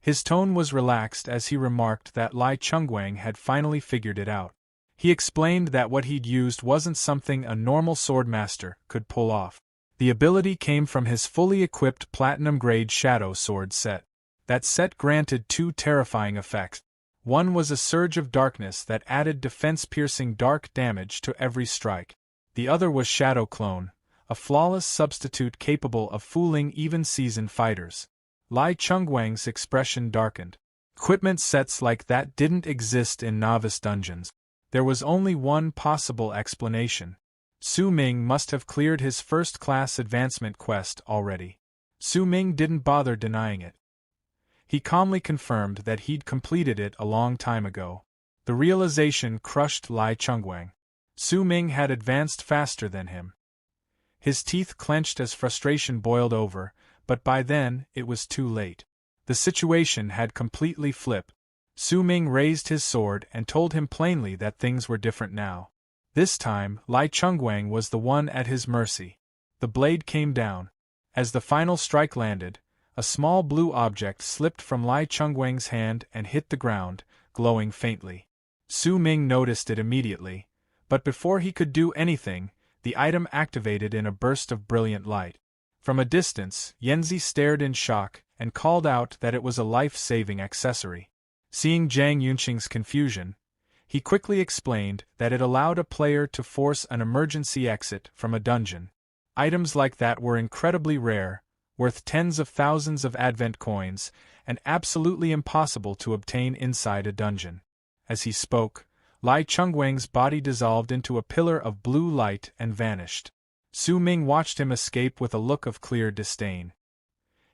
His tone was relaxed as he remarked that Lai Chengguang had finally figured it out. He explained that what he'd used wasn't something a normal swordmaster could pull off. The ability came from his fully equipped platinum-grade shadow sword set. That set granted two terrifying effects. One was a surge of darkness that added defense-piercing dark damage to every strike. The other was Shadow Clone, a flawless substitute capable of fooling even seasoned fighters. Lai Chengguang's expression darkened. Equipment sets like that didn't exist in novice dungeons. There was only one possible explanation. Su Ming must have cleared his first-class advancement quest already. Su Ming didn't bother denying it. He calmly confirmed that he'd completed it a long time ago. The realization crushed Lai Chengguang. Su Ming had advanced faster than him. His teeth clenched as frustration boiled over, but by then, it was too late. The situation had completely flipped. Su Ming raised his sword and told him plainly that things were different now. This time, Lai Chengguang was the one at his mercy. The blade came down. As the final strike landed, a small blue object slipped from Lai Chengguang's hand and hit the ground, glowing faintly. Su Ming noticed it immediately, but before he could do anything, the item activated in a burst of brilliant light. From a distance, Yanzi stared in shock and called out that it was a life-saving accessory. Seeing Zhang Yunqing's confusion, he quickly explained that it allowed a player to force an emergency exit from a dungeon. Items like that were incredibly rare, worth tens of thousands of advent coins, and absolutely impossible to obtain inside a dungeon. As he spoke, Lai Chengguang's body dissolved into a pillar of blue light and vanished. Su Ming watched him escape with a look of clear disdain.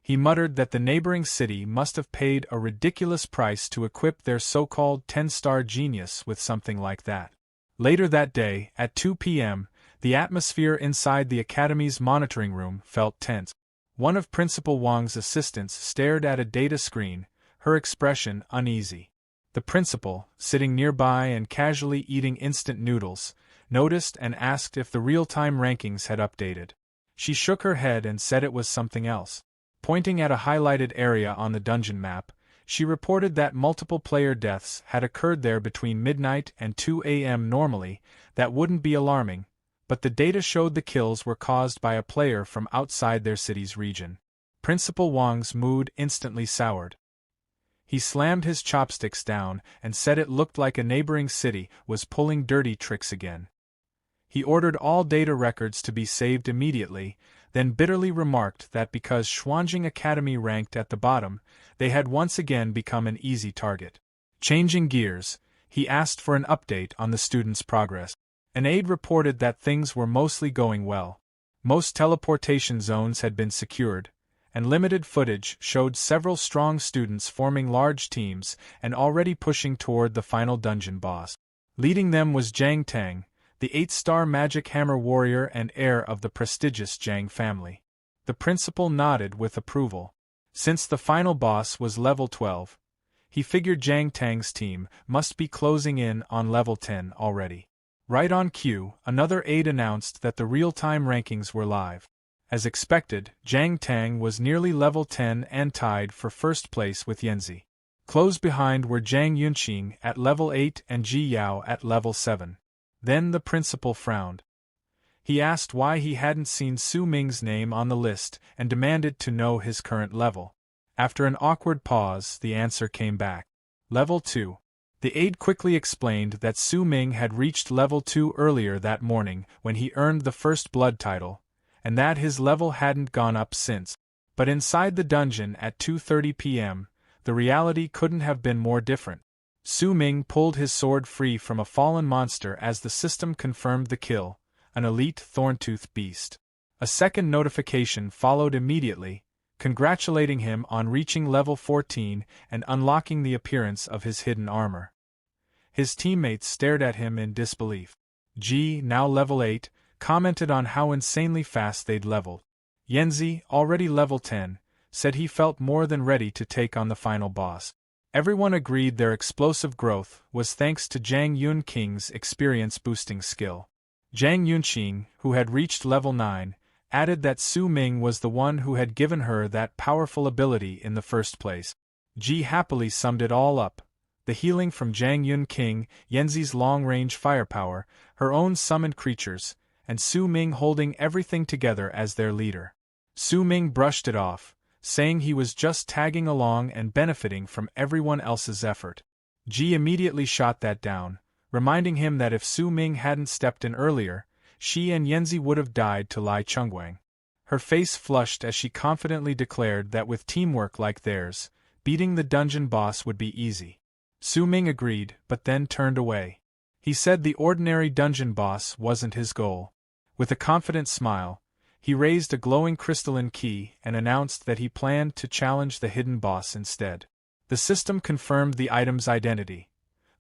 He muttered that the neighboring city must have paid a ridiculous price to equip their so-called 10-star genius with something like that. Later that day, at 2 p.m., the atmosphere inside the Academy's monitoring room felt tense. One of Principal Wang's assistants stared at a data screen, her expression uneasy. The principal, sitting nearby and casually eating instant noodles, noticed and asked if the real-time rankings had updated. She shook her head and said it was something else. Pointing at a highlighted area on the dungeon map, she reported that multiple player deaths had occurred there between midnight and 2 a.m. Normally, that wouldn't be alarming, but the data showed the kills were caused by a player from outside their city's region. Principal Wang's mood instantly soured. He slammed his chopsticks down and said it looked like a neighboring city was pulling dirty tricks again. He ordered all data records to be saved immediately, then bitterly remarked that because Xuanjing Academy ranked at the bottom, they had once again become an easy target. Changing gears, he asked for an update on the students' progress. An aide reported that things were mostly going well. Most teleportation zones had been secured, and limited footage showed several strong students forming large teams and already pushing toward the final dungeon boss. Leading them was Jiang Tang, the 8-star magic hammer warrior and heir of the prestigious Jiang family. The principal nodded with approval. Since the final boss was level 12, he figured Jiang Tang's team must be closing in on level 10 already. Right on cue, another aide announced that the real-time rankings were live. As expected, Jiang Tang was nearly level 10 and tied for first place with Yanzi. Close behind were Zhang Yunqing at level 8 and Ji Yao at level 7. Then the principal frowned. He asked why he hadn't seen Su Ming's name on the list and demanded to know his current level. After an awkward pause, the answer came back. Level 2. The aide quickly explained that Su Ming had reached level 2 earlier that morning when he earned the first blood title, and that his level hadn't gone up since. But inside the dungeon at 2:30 p.m., the reality couldn't have been more different. Su Ming pulled his sword free from a fallen monster as the system confirmed the kill, an elite thorntooth beast. A second notification followed immediately, congratulating him on reaching level 14 and unlocking the appearance of his hidden armor. His teammates stared at him in disbelief. Ji, now level 8, commented on how insanely fast they'd leveled. Yanzi, already level 10, said he felt more than ready to take on the final boss. Everyone agreed their explosive growth was thanks to Zhang Yunqing's experience-boosting skill. Zhang Yunqing, who had reached level 9, added that Su Ming was the one who had given her that powerful ability in the first place. Ji happily summed it all up: the healing from Zhang Yunqing, Yanzi's long-range firepower, her own summoned creatures, and Su Ming holding everything together as their leader. Su Ming brushed it off, saying he was just tagging along and benefiting from everyone else's effort. Ji immediately shot that down, reminding him that if Su Ming hadn't stepped in earlier, she and Yanzi would have died to Lai Chengwang. Her face flushed as she confidently declared that with teamwork like theirs, beating the dungeon boss would be easy. Su Ming agreed, but then turned away. He said the ordinary dungeon boss wasn't his goal. With a confident smile, he raised a glowing crystalline key and announced that he planned to challenge the hidden boss instead. The system confirmed the item's identity: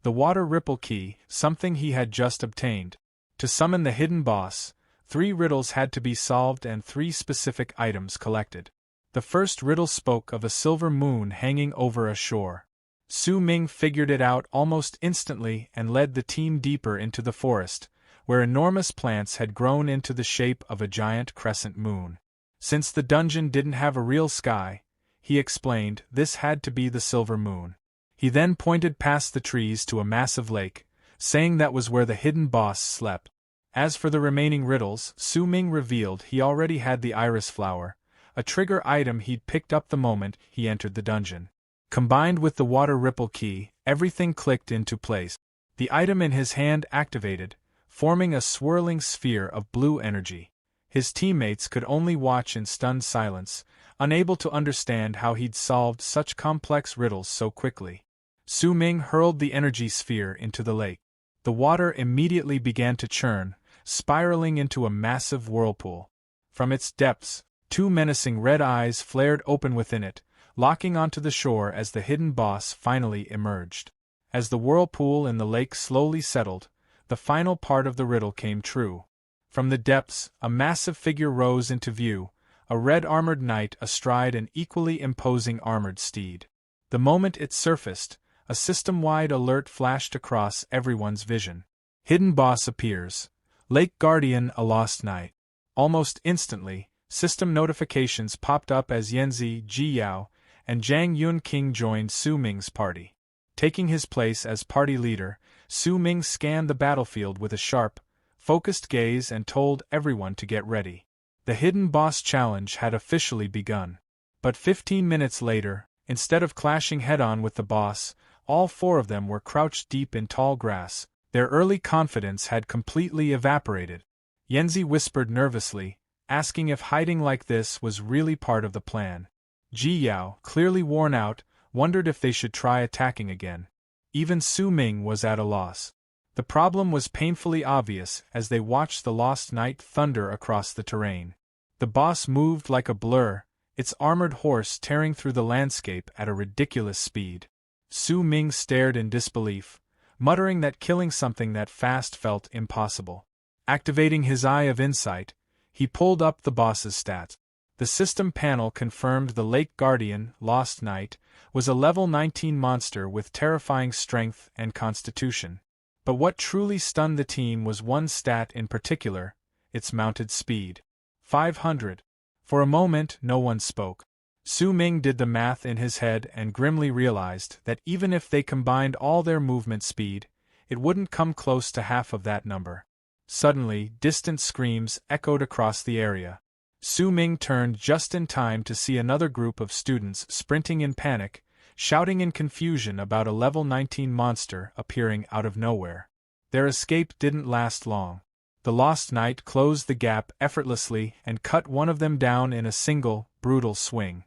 the water ripple key, something he had just obtained. To summon the hidden boss, 3 riddles had to be solved and 3 specific items collected. The first riddle spoke of a silver moon hanging over a shore. Su Ming figured it out almost instantly and led the team deeper into the forest, where enormous plants had grown into the shape of a giant crescent moon. Since the dungeon didn't have a real sky, he explained, this had to be the silver moon. He then pointed past the trees to a massive lake, saying that was where the hidden boss slept. As for the remaining riddles, Su Ming revealed he already had the iris flower, a trigger item he'd picked up the moment he entered the dungeon. Combined with the water ripple key, everything clicked into place. The item in his hand activated, forming a swirling sphere of blue energy. His teammates could only watch in stunned silence, unable to understand how he'd solved such complex riddles so quickly. Su Ming hurled the energy sphere into the lake. The water immediately began to churn, spiraling into a massive whirlpool. From its depths, 2 menacing red eyes flared open within it, locking onto the shore as the hidden boss finally emerged. As the whirlpool in the lake slowly settled, the final part of the riddle came true. From the depths, a massive figure rose into view, a red-armored knight astride an equally imposing armored steed. The moment it surfaced, a system-wide alert flashed across everyone's vision. Hidden boss appears. Lake Guardian, a lost knight. Almost instantly, system notifications popped up as Yanzi, Ji Yao, and Zhang Yunqing joined Su Ming's party. Taking his place as party leader, Su Ming scanned the battlefield with a sharp, focused gaze and told everyone to get ready. The hidden boss challenge had officially begun. But 15 minutes later, instead of clashing head-on with the boss, all 4 of them were crouched deep in tall grass. Their early confidence had completely evaporated. Yanzi whispered nervously, asking if hiding like this was really part of the plan. Ji Yao, clearly worn out, wondered if they should try attacking again. Even Su Ming was at a loss. The problem was painfully obvious as they watched the lost knight thunder across the terrain. The boss moved like a blur, its armored horse tearing through the landscape at a ridiculous speed. Su Ming stared in disbelief, muttering that killing something that fast felt impossible. Activating his eye of insight, he pulled up the boss's stats. The system panel confirmed the Lake Guardian, Lost Knight, was a level 19 monster with terrifying strength and constitution. But what truly stunned the team was one stat in particular: its mounted speed. 500. For a moment, no one spoke. Su Ming did the math in his head and grimly realized that even if they combined all their movement speed, it wouldn't come close to half of that number. Suddenly, distant screams echoed across the area. Su Ming turned just in time to see another group of students sprinting in panic, shouting in confusion about a level 19 monster appearing out of nowhere. Their escape didn't last long. The Lost Knight closed the gap effortlessly and cut one of them down in a single, brutal swing.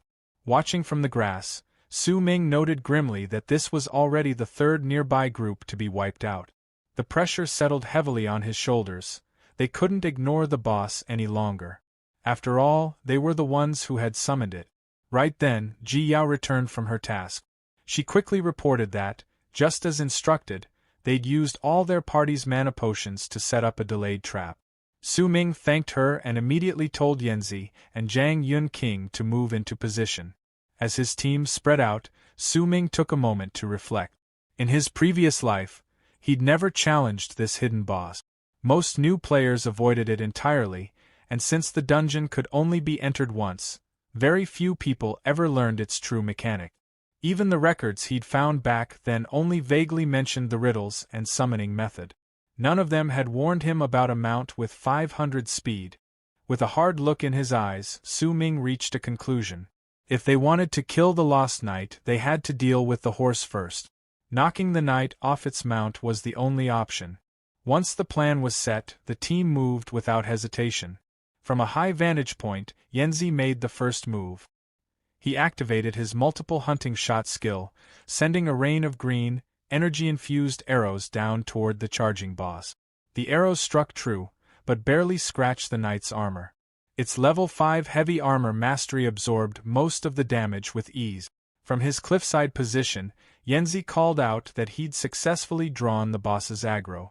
Watching from the grass, Su Ming noted grimly that this was already the third nearby group to be wiped out. The pressure settled heavily on his shoulders. They couldn't ignore the boss any longer. After all, they were the ones who had summoned it. Right then, Ji Yao returned from her task. She quickly reported that, just as instructed, they'd used all their party's mana potions to set up a delayed trap. Su Ming thanked her and immediately told Yanzi and Zhang Yunqing to move into position. As his team spread out, Su Ming took a moment to reflect. In his previous life, he'd never challenged this hidden boss. Most new players avoided it entirely, and since the dungeon could only be entered once, very few people ever learned its true mechanic. Even the records he'd found back then only vaguely mentioned the riddles and summoning method. None of them had warned him about a mount with 500 speed. With a hard look in his eyes, Su Ming reached a conclusion. If they wanted to kill the Lost Knight, they had to deal with the horse first. Knocking the knight off its mount was the only option. Once the plan was set, the team moved without hesitation. From a high vantage point, Yanzi made the first move. He activated his multiple hunting shot skill, sending a rain of green, energy-infused arrows down toward the charging boss. The arrows struck true, but barely scratched the knight's armor. Its level 5 heavy armor mastery absorbed most of the damage with ease. From his cliffside position, Yanzi called out that he'd successfully drawn the boss's aggro.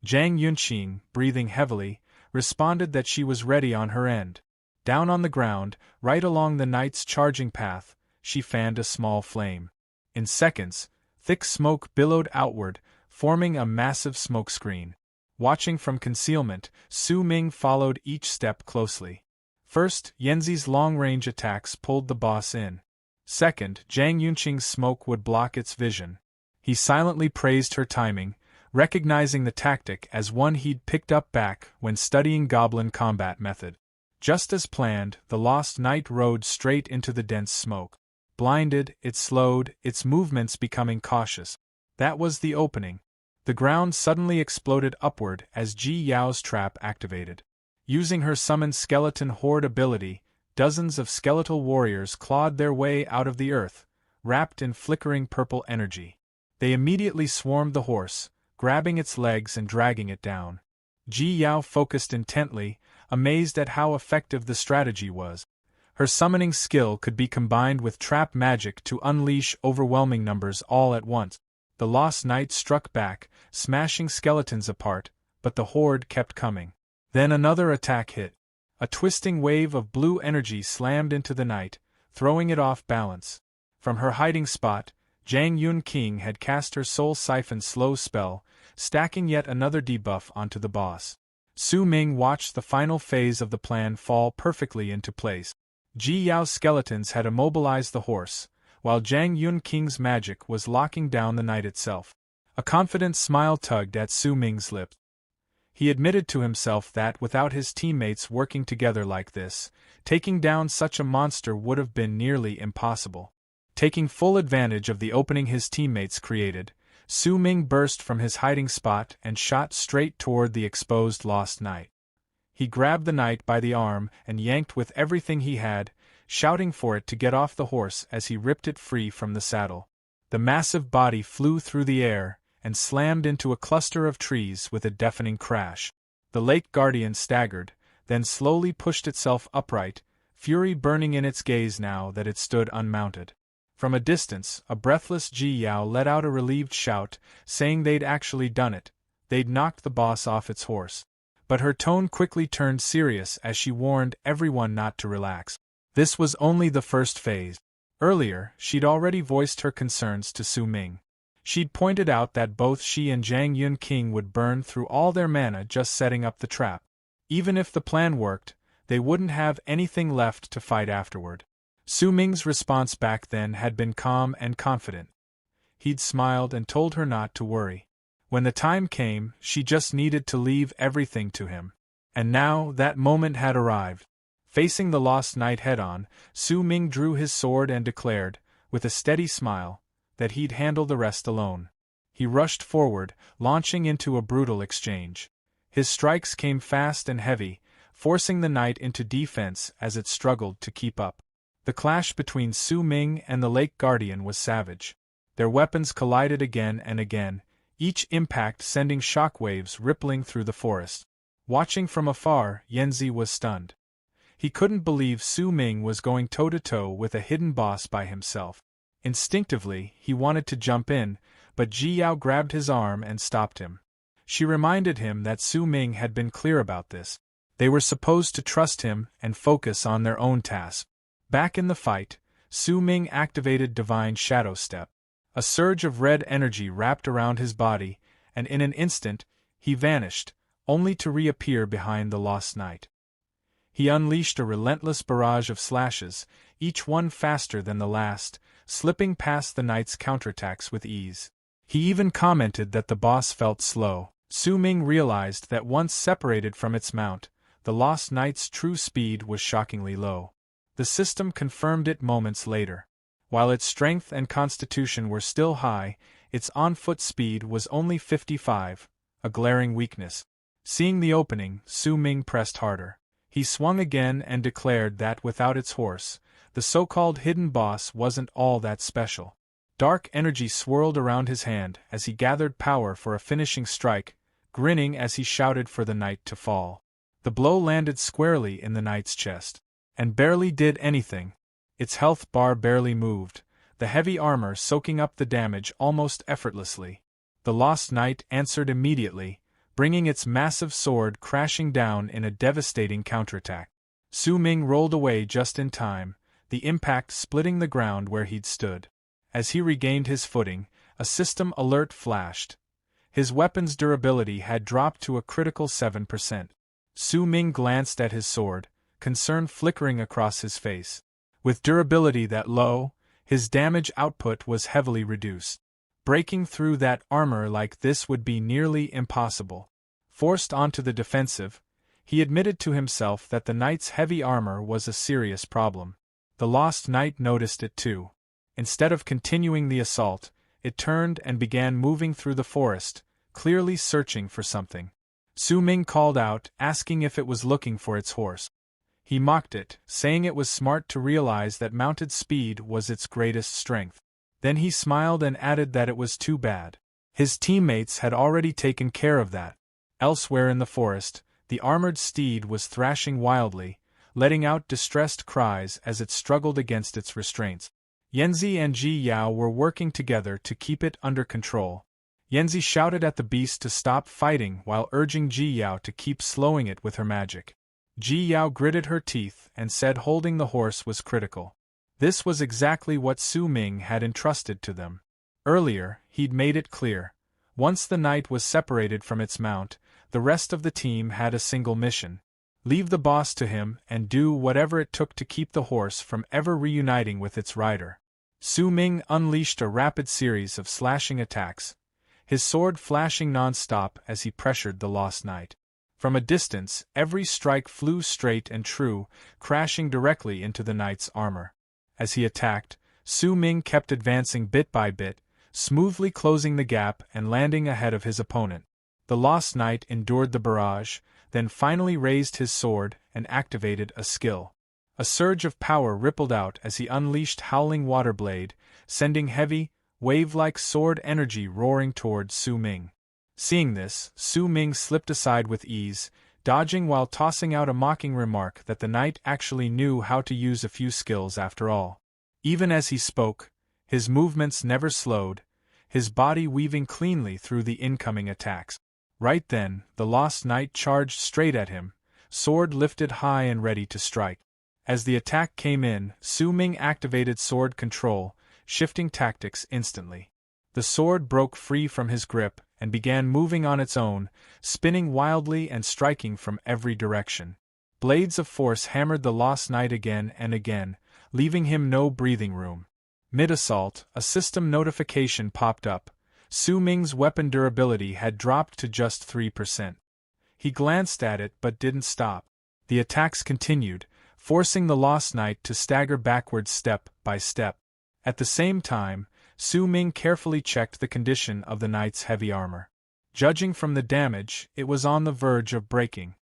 Zhang Yunqing, breathing heavily, responded that she was ready on her end. Down on the ground, right along the knight's charging path, she fanned a small flame. In seconds, thick smoke billowed outward, forming a massive smoke screen. Watching from concealment, Su Ming followed each step closely. First, Yanzi's long-range attacks pulled the boss in. Second, Zhang Yunqing's smoke would block its vision. He silently praised her timing, recognizing the tactic as one he'd picked up back when studying Goblin combat method. Just as planned, the Lost Knight rode straight into the dense smoke. Blinded, it slowed, its movements becoming cautious. That was the opening. The ground suddenly exploded upward as Ji Yao's trap activated. Using her summoned skeleton horde ability, dozens of skeletal warriors clawed their way out of the earth, wrapped in flickering purple energy. They immediately swarmed the horse, grabbing its legs and dragging it down. Ji Yao focused intently, amazed at how effective the strategy was. Her summoning skill could be combined with trap magic to unleash overwhelming numbers all at once. The Lost Knight struck back, smashing skeletons apart, but the horde kept coming. Then another attack hit. A twisting wave of blue energy slammed into the knight, throwing it off balance. From her hiding spot, Zhang Yunqing had cast her Soul Siphon slow spell, stacking yet another debuff onto the boss. Su Ming watched the final phase of the plan fall perfectly into place. Ji Yao's skeletons had immobilized the horse, while Zhang Yunqing's magic was locking down the knight itself. A confident smile tugged at Su Ming's lips. He admitted to himself that without his teammates working together like this, taking down such a monster would have been nearly impossible. Taking full advantage of the opening his teammates created, Su Ming burst from his hiding spot and shot straight toward the exposed Lost Knight. He grabbed the knight by the arm and yanked with everything he had, shouting for it to get off the horse as he ripped it free from the saddle. The massive body flew through the air and slammed into a cluster of trees with a deafening crash. The Lake Guardian staggered, then slowly pushed itself upright, fury burning in its gaze now that it stood unmounted. From a distance, a breathless Ji Yao let out a relieved shout, saying they'd actually done it. They'd knocked the boss off its horse. But her tone quickly turned serious as she warned everyone not to relax. This was only the first phase. Earlier, she'd already voiced her concerns to Su Ming. She'd pointed out that both she and Zhang Yun King would burn through all their mana just setting up the trap. Even if the plan worked, they wouldn't have anything left to fight afterward. Su Ming's response back then had been calm and confident. He'd smiled and told her not to worry. When the time came, she just needed to leave everything to him. And now, that moment had arrived. Facing the lost knight head-on, Su Ming drew his sword and declared, with a steady smile, that he'd handle the rest alone. He rushed forward, launching into a brutal exchange. His strikes came fast and heavy, forcing the knight into defense as it struggled to keep up. The clash between Su Ming and the Lake Guardian was savage. Their weapons collided again and again, each impact sending shockwaves rippling through the forest. Watching from afar, Yanzi was stunned. He couldn't believe Su Ming was going toe-to-toe with a hidden boss by himself. Instinctively, he wanted to jump in, but Ji Yao grabbed his arm and stopped him. She reminded him that Su Ming had been clear about this. They were supposed to trust him and focus on their own task. Back in the fight, Su Ming activated Divine Shadow Step. A surge of red energy wrapped around his body, and in an instant, he vanished, only to reappear behind the lost knight. He unleashed a relentless barrage of slashes, each one faster than the last, slipping past the knight's counterattacks with ease. He even commented that the boss felt slow. Su Ming realized that once separated from its mount, the lost knight's true speed was shockingly low. The system confirmed it moments later. While its strength and constitution were still high, its on-foot speed was only 55, a glaring weakness. Seeing the opening, Su Ming pressed harder. He swung again and declared that without its horse, the so-called hidden boss wasn't all that special. Dark energy swirled around his hand as he gathered power for a finishing strike, grinning as he shouted for the knight to fall. The blow landed squarely in the knight's chest. And barely did anything. Its health bar barely moved, the heavy armor soaking up the damage almost effortlessly. The lost knight answered immediately, bringing its massive sword crashing down in a devastating counterattack. Su Ming rolled away just in time, the impact splitting the ground where he'd stood. As he regained his footing, a system alert flashed. His weapon's durability had dropped to a critical 7%. Su Ming glanced at his sword, concern flickering across his face. With durability that low, his damage output was heavily reduced. Breaking through that armor like this would be nearly impossible. Forced onto the defensive, he admitted to himself that the knight's heavy armor was a serious problem. The lost knight noticed it too. Instead of continuing the assault, it turned and began moving through the forest, clearly searching for something. Su Ming called out, asking if it was looking for its horse. He mocked it, saying it was smart to realize that mounted speed was its greatest strength. Then he smiled and added that it was too bad. His teammates had already taken care of that. Elsewhere in the forest, the armored steed was thrashing wildly, letting out distressed cries as it struggled against its restraints. Yanzi and Ji Yao were working together to keep it under control. Yanzi shouted at the beast to stop fighting while urging Ji Yao to keep slowing it with her magic. Ji Yao gritted her teeth and said holding the horse was critical. This was exactly what Su Ming had entrusted to them. Earlier, he'd made it clear. Once the knight was separated from its mount, the rest of the team had a single mission. Leave the boss to him and do whatever it took to keep the horse from ever reuniting with its rider. Su Ming unleashed a rapid series of slashing attacks, his sword flashing non-stop as he pressured the lost knight. From a distance, every strike flew straight and true, crashing directly into the knight's armor. As he attacked, Su Ming kept advancing bit by bit, smoothly closing the gap and landing ahead of his opponent. The lost knight endured the barrage, then finally raised his sword and activated a skill. A surge of power rippled out as he unleashed Howling Water Blade, sending heavy, wave-like sword energy roaring toward Su Ming. Seeing this, Su Ming slipped aside with ease, dodging while tossing out a mocking remark that the knight actually knew how to use a few skills after all. Even as he spoke, His movements never slowed, his body weaving cleanly through the incoming attacks. Right then, the Lost Knight charged straight at him, sword lifted high and ready to strike. As the attack came in, Su Ming activated sword control, shifting tactics instantly. The sword broke free from his grip and began moving on its own, spinning wildly and striking from every direction. Blades of force hammered the Lost Knight again and again, leaving him no breathing room. Mid-assault, a system notification popped up. Su Ming's weapon durability had dropped to just 3%. He glanced at it but didn't stop. The attacks continued, forcing the Lost Knight to stagger backwards step by step. At the same time, Su Ming carefully checked the condition of the knight's heavy armor. Judging from the damage, it was on the verge of breaking.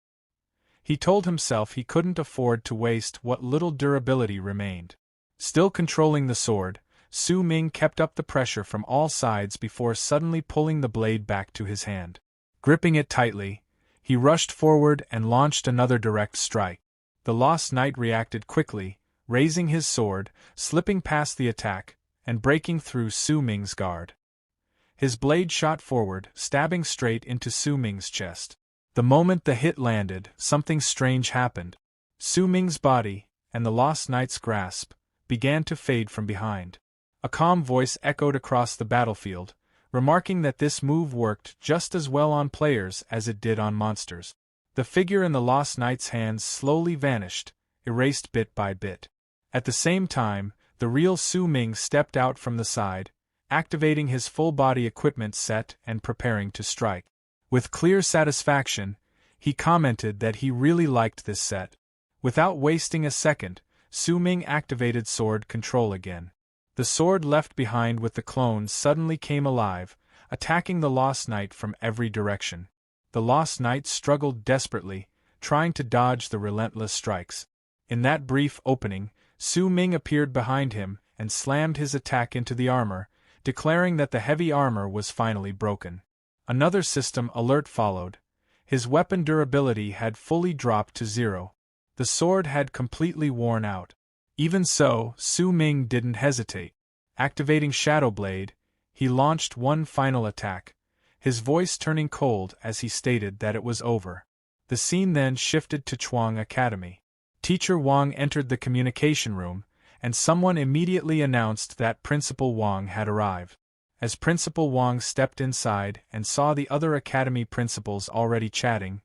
He told himself he couldn't afford to waste what little durability remained. Still controlling the sword, Su Ming kept up the pressure from all sides before suddenly pulling the blade back to his hand. Gripping it tightly, he rushed forward and launched another direct strike. The Lost Knight reacted quickly, raising his sword, slipping past the attack, and breaking through Su Ming's guard. His blade shot forward, stabbing straight into Su Ming's chest. The moment the hit landed, something strange happened. Su Ming's body, and the Lost Knight's grasp, began to fade from behind. A calm voice echoed across the battlefield, remarking that this move worked just as well on players as it did on monsters. The figure in the Lost Knight's hands slowly vanished, erased bit by bit. At the same time, the real Su Ming stepped out from the side, activating his full-body equipment set and preparing to strike. With clear satisfaction, he commented that he really liked this set. Without wasting a second, Su Ming activated sword control again. The sword left behind with the clones suddenly came alive, attacking the Lost Knight from every direction. The Lost Knight struggled desperately, trying to dodge the relentless strikes. In that brief opening, Su Ming appeared behind him and slammed his attack into the armor, declaring that the heavy armor was finally broken. Another system alert followed. His weapon durability had fully dropped to 0. The sword had completely worn out. Even so, Su Ming didn't hesitate. Activating Shadow Blade, he launched one final attack, his voice turning cold as he stated that it was over. The scene then shifted to Chuang Academy. Teacher Wang entered the communication room, and someone immediately announced that Principal Wang had arrived. As Principal Wang stepped inside and saw the other academy principals already chatting,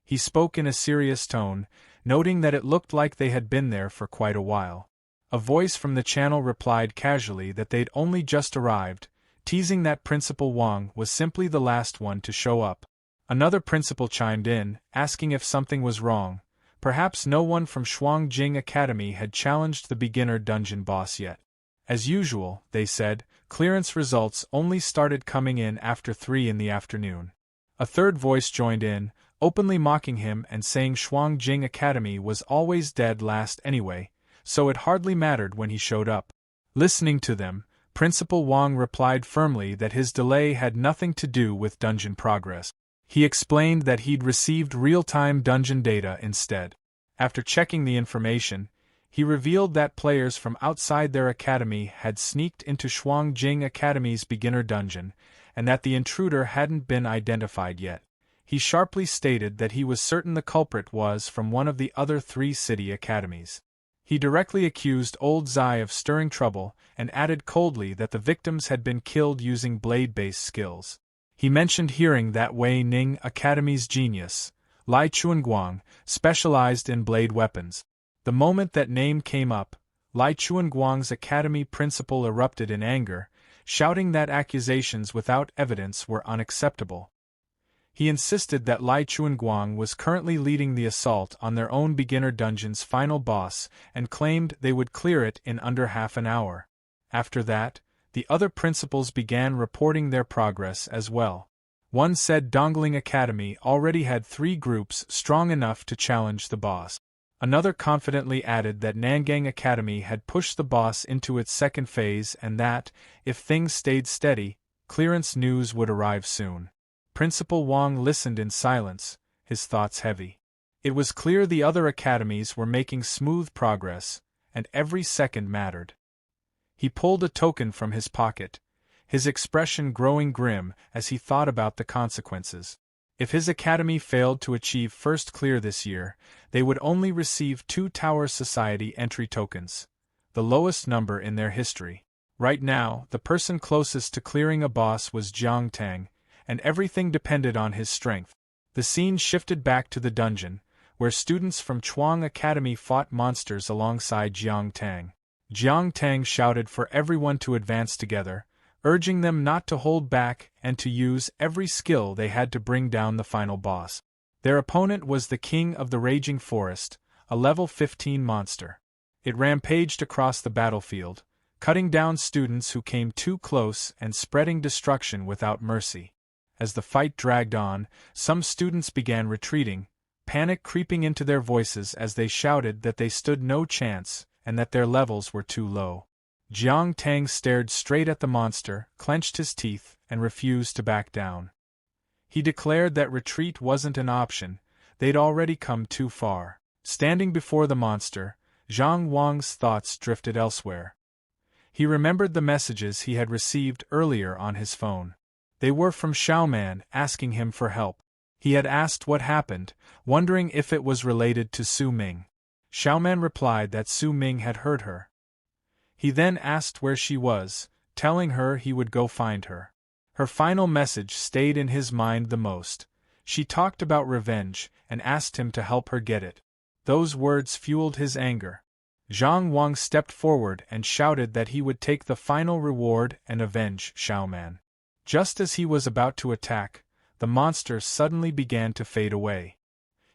he spoke in a serious tone, noting that it looked like they had been there for quite a while. A voice from the channel replied casually that they'd only just arrived, teasing that Principal Wang was simply the last one to show up. Another principal chimed in, asking if something was wrong. Perhaps no one from Shuangjing Academy had challenged the beginner dungeon boss yet. As usual, they said, clearance results only started coming in after 3 in the afternoon. A third voice joined in, openly mocking him and saying Shuangjing Academy was always dead last anyway, so it hardly mattered when he showed up. Listening to them, Principal Wang replied firmly that his delay had nothing to do with dungeon progress. He explained that he'd received real-time dungeon data instead. After checking the information, he revealed that players from outside their academy had sneaked into Shuangjing Academy's beginner dungeon, and that the intruder hadn't been identified yet. He sharply stated that he was certain the culprit was from one of the other 3 city academies. He directly accused Old Zai of stirring trouble and added coldly that the victims had been killed using blade-based skills. He mentioned hearing that Wei Ning Academy's genius, Lai Chuanguang, specialized in blade weapons. The moment that name came up, Lai Chuanguang's academy principal erupted in anger, shouting that accusations without evidence were unacceptable. He insisted that Lai Chuanguang was currently leading the assault on their own beginner dungeon's final boss and claimed they would clear it in under half an hour. After that, the other principals began reporting their progress as well. One said Dongling Academy already had 3 groups strong enough to challenge the boss. Another confidently added that Nangang Academy had pushed the boss into its second phase and that, if things stayed steady, clearance news would arrive soon. Principal Wang listened in silence, his thoughts heavy. It was clear the other academies were making smooth progress, and every second mattered. He pulled a token from his pocket, his expression growing grim as he thought about the consequences. If his academy failed to achieve first clear this year, they would only receive 2 Tower Society entry tokens, the lowest number in their history. Right now, the person closest to clearing a boss was Jiang Tang, and everything depended on his strength. The scene shifted back to the dungeon, where students from Chuang Academy fought monsters alongside Jiang Tang. Jiang Tang shouted for everyone to advance together, urging them not to hold back and to use every skill they had to bring down the final boss. Their opponent was the King of the Raging Forest, a level 15 monster. It rampaged across the battlefield, cutting down students who came too close and spreading destruction without mercy. As the fight dragged on, some students began retreating, panic creeping into their voices as they shouted that they stood no chance and that their levels were too low. Jiang Tang stared straight at the monster, clenched his teeth, and refused to back down. He declared that retreat wasn't an option, they'd already come too far. Standing before the monster, Zhang Wang's thoughts drifted elsewhere. He remembered the messages he had received earlier on his phone. They were from Xiaoman asking him for help. He had asked what happened, wondering if it was related to Su Ming. Xiaoman replied that Su Ming had hurt her. He then asked where she was, telling her he would go find her. Her final message stayed in his mind the most. She talked about revenge and asked him to help her get it. Those words fueled his anger. Zhang Wang stepped forward and shouted that he would take the final reward and avenge Xiaoman. Just as he was about to attack, the monster suddenly began to fade away.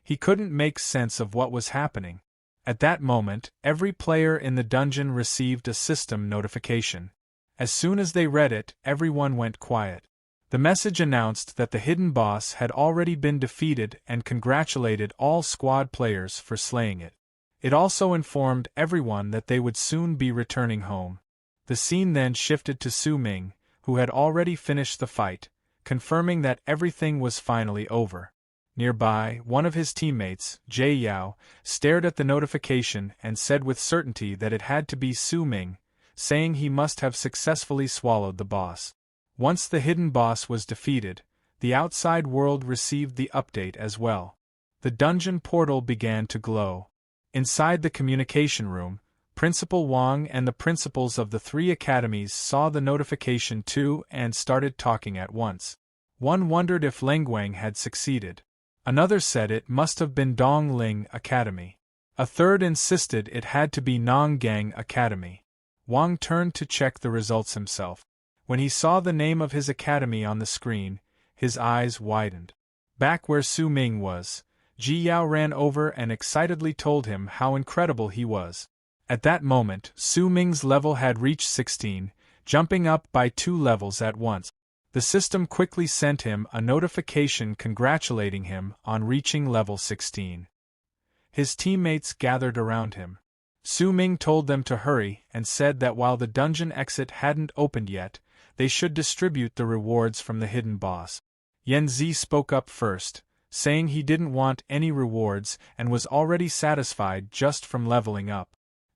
He couldn't make sense of what was happening. At that moment, every player in the dungeon received a system notification. As soon as they read it, everyone went quiet. The message announced that the hidden boss had already been defeated and congratulated all squad players for slaying it. It also informed everyone that they would soon be returning home. The scene then shifted to Su Ming, who had already finished the fight, confirming that everything was finally over. Nearby, one of his teammates, Jie Yao, stared at the notification and said with certainty that it had to be Su Ming, saying he must have successfully swallowed the boss. Once the hidden boss was defeated, the outside world received the update as well. The dungeon portal began to glow. Inside the communication room, Principal Wang and the principals of the 3 academies saw the notification too and started talking at once. One wondered if Lengguang had succeeded. Another said it must have been Dongling Academy. A third insisted it had to be Nonggang Academy. Wang turned to check the results himself. When he saw the name of his academy on the screen, his eyes widened. Back where Su Ming was, Ji Yao ran over and excitedly told him how incredible he was. At that moment, Su Ming's level had reached 16, jumping up by 2 levels at once. The system quickly sent him a notification congratulating him on reaching level 16. His teammates gathered around him. Su Ming told them to hurry and said that while the dungeon exit hadn't opened yet, they should distribute the rewards from the hidden boss. Yan Zi spoke up first, saying he didn't want any rewards and was already satisfied just from leveling up.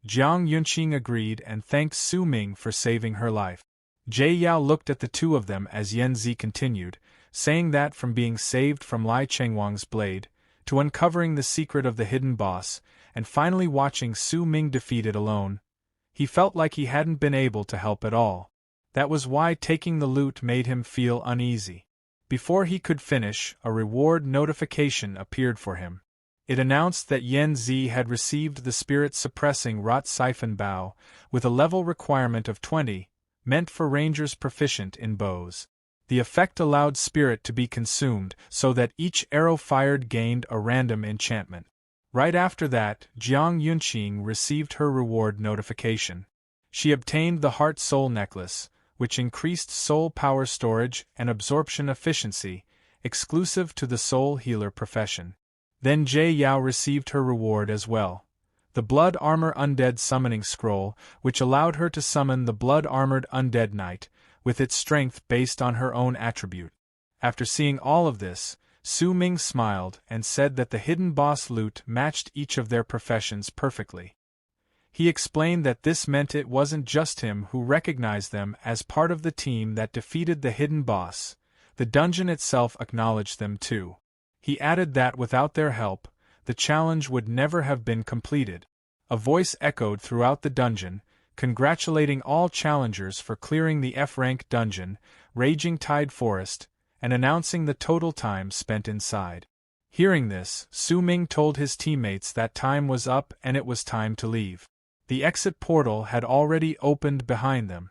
Jiang Yunqing agreed and thanked Su Ming for saving her life. Jie Yao looked at the two of them as Yan Zi continued, saying that from being saved from Lai Chengwang's blade, to uncovering the secret of the hidden boss, and finally watching Su Ming defeated alone, he felt like he hadn't been able to help at all. That was why taking the loot made him feel uneasy. Before he could finish, a reward notification appeared for him. It announced that Yan Zi had received the spirit-suppressing Rot Siphon Bow, with a level requirement of 20, meant for rangers proficient in bows. The effect allowed spirit to be consumed so that each arrow fired gained a random enchantment. Right after that, Jiang Yunqing received her reward notification. She obtained the Heart Soul Necklace, which increased soul power storage and absorption efficiency, exclusive to the soul healer profession. Then Jie Yao received her reward as well. The Blood Armor Undead Summoning Scroll, which allowed her to summon the Blood-Armored Undead Knight, with its strength based on her own attribute. After seeing all of this, Su Ming smiled and said that the hidden boss loot matched each of their professions perfectly. He explained that this meant it wasn't just him who recognized them as part of the team that defeated the hidden boss, the dungeon itself acknowledged them too. He added that without their help, the challenge would never have been completed. A voice echoed throughout the dungeon, congratulating all challengers for clearing the F-rank dungeon, Raging Tide Forest, and announcing the total time spent inside. Hearing this, Su Ming told his teammates that time was up and it was time to leave. The exit portal had already opened behind them.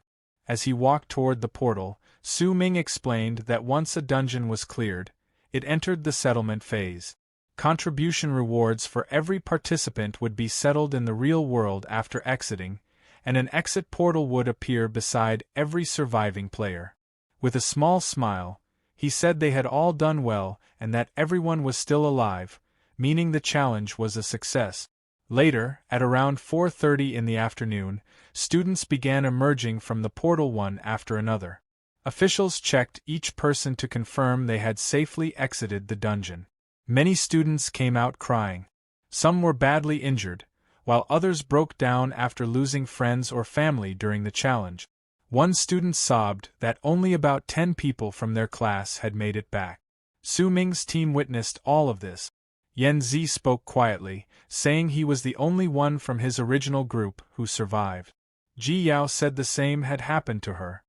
As he walked toward the portal, Su Ming explained that once a dungeon was cleared, it entered the settlement phase. Contribution rewards for every participant would be settled in the real world after exiting, and an exit portal would appear beside every surviving player. With a small smile, he said they had all done well and that everyone was still alive, meaning the challenge was a success. Later, at around 4:30 in the afternoon, students began emerging from the portal one after another. Officials checked each person to confirm they had safely exited the dungeon. Many students came out crying. Some were badly injured, while others broke down after losing friends or family during the challenge. One student sobbed that only about 10 people from their class had made it back. Su Ming's team witnessed all of this. Yan Zi spoke quietly, saying he was the only one from his original group who survived. Ji Yao said the same had happened to her.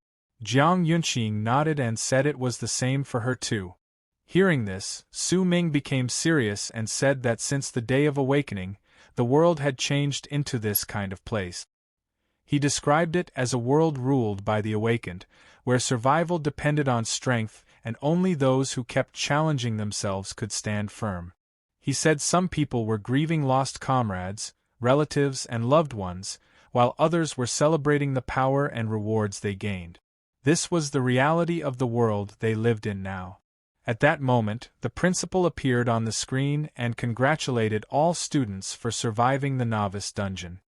Jiang Yunqing nodded and said it was the same for her too. Hearing this, Su Ming became serious and said that since the Day of Awakening, the world had changed into this kind of place. He described it as a world ruled by the awakened, where survival depended on strength and only those who kept challenging themselves could stand firm. He said some people were grieving lost comrades, relatives, and loved ones, while others were celebrating the power and rewards they gained. This was the reality of the world they lived in now. At that moment, the principal appeared on the screen and congratulated all students for surviving the novice dungeon.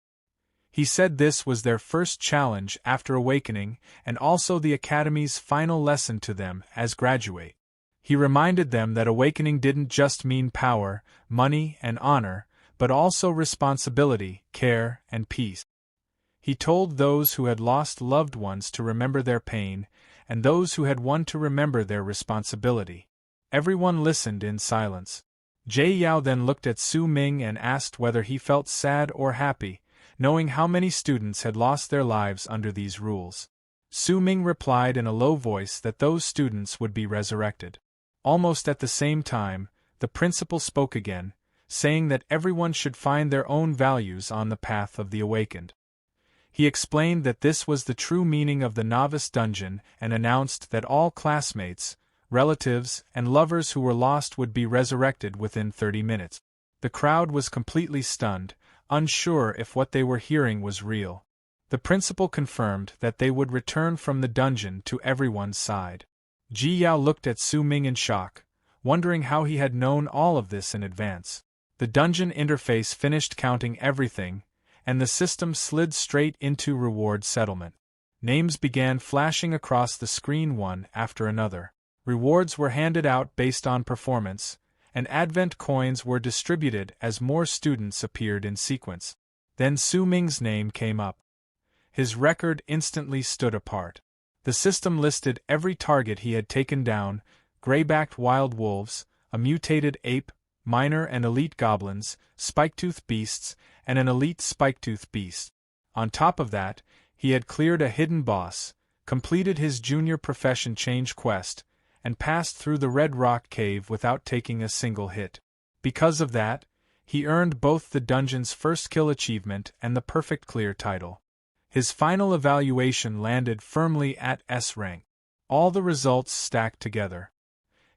He said this was their first challenge after awakening and also the Academy's final lesson to them as graduate. He reminded them that awakening didn't just mean power, money, and honor, but also responsibility, care, and peace. He told those who had lost loved ones to remember their pain, and those who had won to remember their responsibility. Everyone listened in silence. Jie Yao then looked at Su Ming and asked whether he felt sad or happy, knowing how many students had lost their lives under these rules. Su Ming replied in a low voice that those students would be resurrected. Almost at the same time, the principal spoke again, saying that everyone should find their own values on the path of the awakened. He explained that this was the true meaning of the novice dungeon and announced that all classmates, relatives, and lovers who were lost would be resurrected within 30 minutes. The crowd was completely stunned, unsure if what they were hearing was real. The principal confirmed that they would return from the dungeon to everyone's side. Ji Yao looked at Su Ming in shock, wondering how he had known all of this in advance. The dungeon interface finished counting everything, and the system slid straight into reward settlement. Names began flashing across the screen one after another. Rewards were handed out based on performance, and advent coins were distributed as more students appeared in sequence. Then Su Ming's name came up. His record instantly stood apart. The system listed every target he had taken down: gray-backed wild wolves, a mutated ape, minor and elite goblins, spiketooth beasts, and an elite spiketooth beast. On top of that, he had cleared a hidden boss, completed his junior profession change quest, and passed through the Red Rock Cave without taking a single hit. Because of that, he earned both the dungeon's first kill achievement and the perfect clear title. His final evaluation landed firmly at S rank. All the results stacked together.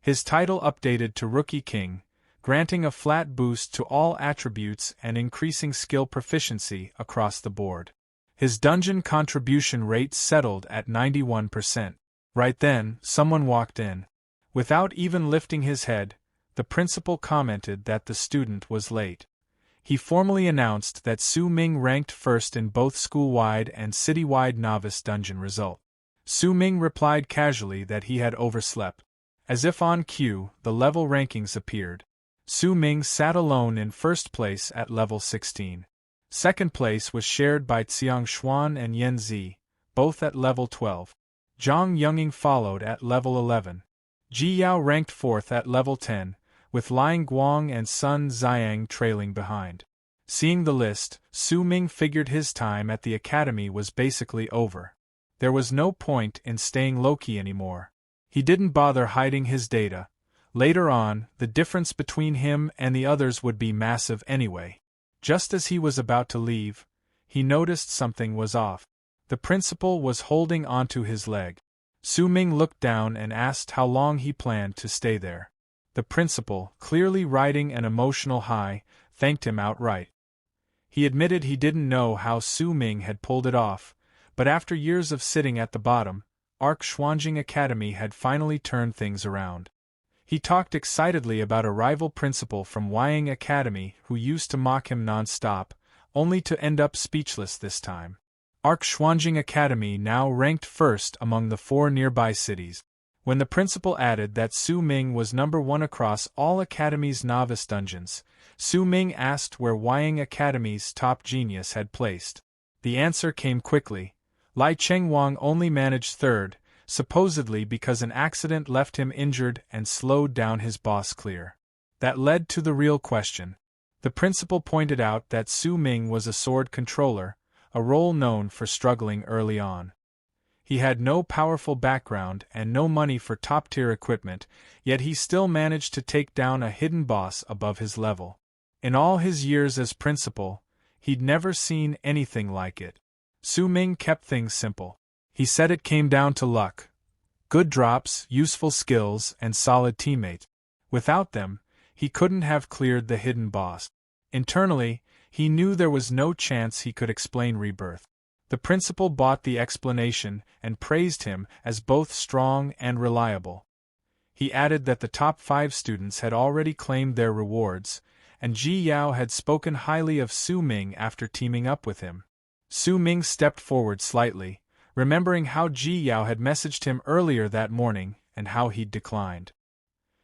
His title updated to Rookie King, granting a flat boost to all attributes and increasing skill proficiency across the board. His dungeon contribution rate settled at 91%. Right then, someone walked in. Without even lifting his head, the principal commented that the student was late. He formally announced that Su Ming ranked first in both school-wide and city-wide novice dungeon result. Su Ming replied casually that he had overslept. As if on cue, the level rankings appeared. Su Ming sat alone in first place at level 16. Second place was shared by Xiang Xuan and Yan Zi, both at level 12. Zhang Yungying followed at level 11. Ji Yao ranked 4th at level 10, with Liang Guang and Sun Xiang trailing behind. Seeing the list, Su Ming figured his time at the academy was basically over. There was no point in staying low-key anymore. He didn't bother hiding his data. Later on, the difference between him and the others would be massive anyway. Just as he was about to leave, he noticed something was off. The principal was holding onto his leg. Su Ming looked down and asked how long he planned to stay there. The principal, clearly riding an emotional high, thanked him outright. He admitted he didn't know how Su Ming had pulled it off, but after years of sitting at the bottom, Arc Xuanjing Academy had finally turned things around. He talked excitedly about a rival principal from Wying Academy who used to mock him non-stop, only to end up speechless this time. Arc Xuanjing Academy now ranked first among the 4 nearby cities. When the principal added that Su Ming was number 1 across all Academy's novice dungeons, Su Ming asked where Wying Academy's top genius had placed. The answer came quickly. Lai Chengwang only managed 3rd, supposedly because an accident left him injured and slowed down his boss clear. That led to the real question. The principal pointed out that Su Ming was a sword controller, a role known for struggling early on. He had no powerful background and no money for top-tier equipment, yet he still managed to take down a hidden boss above his level. In all his years as principal, he'd never seen anything like it. Su Ming kept things simple. He said it came down to luck. Good drops, useful skills, and solid teammates. Without them, he couldn't have cleared the hidden boss. Internally, he knew there was no chance he could explain rebirth. The principal bought the explanation and praised him as both strong and reliable. He added that the top 5 students had already claimed their rewards, and Ji Yao had spoken highly of Su Ming after teaming up with him. Su Ming stepped forward slightly, remembering how Ji Yao had messaged him earlier that morning and how he'd declined.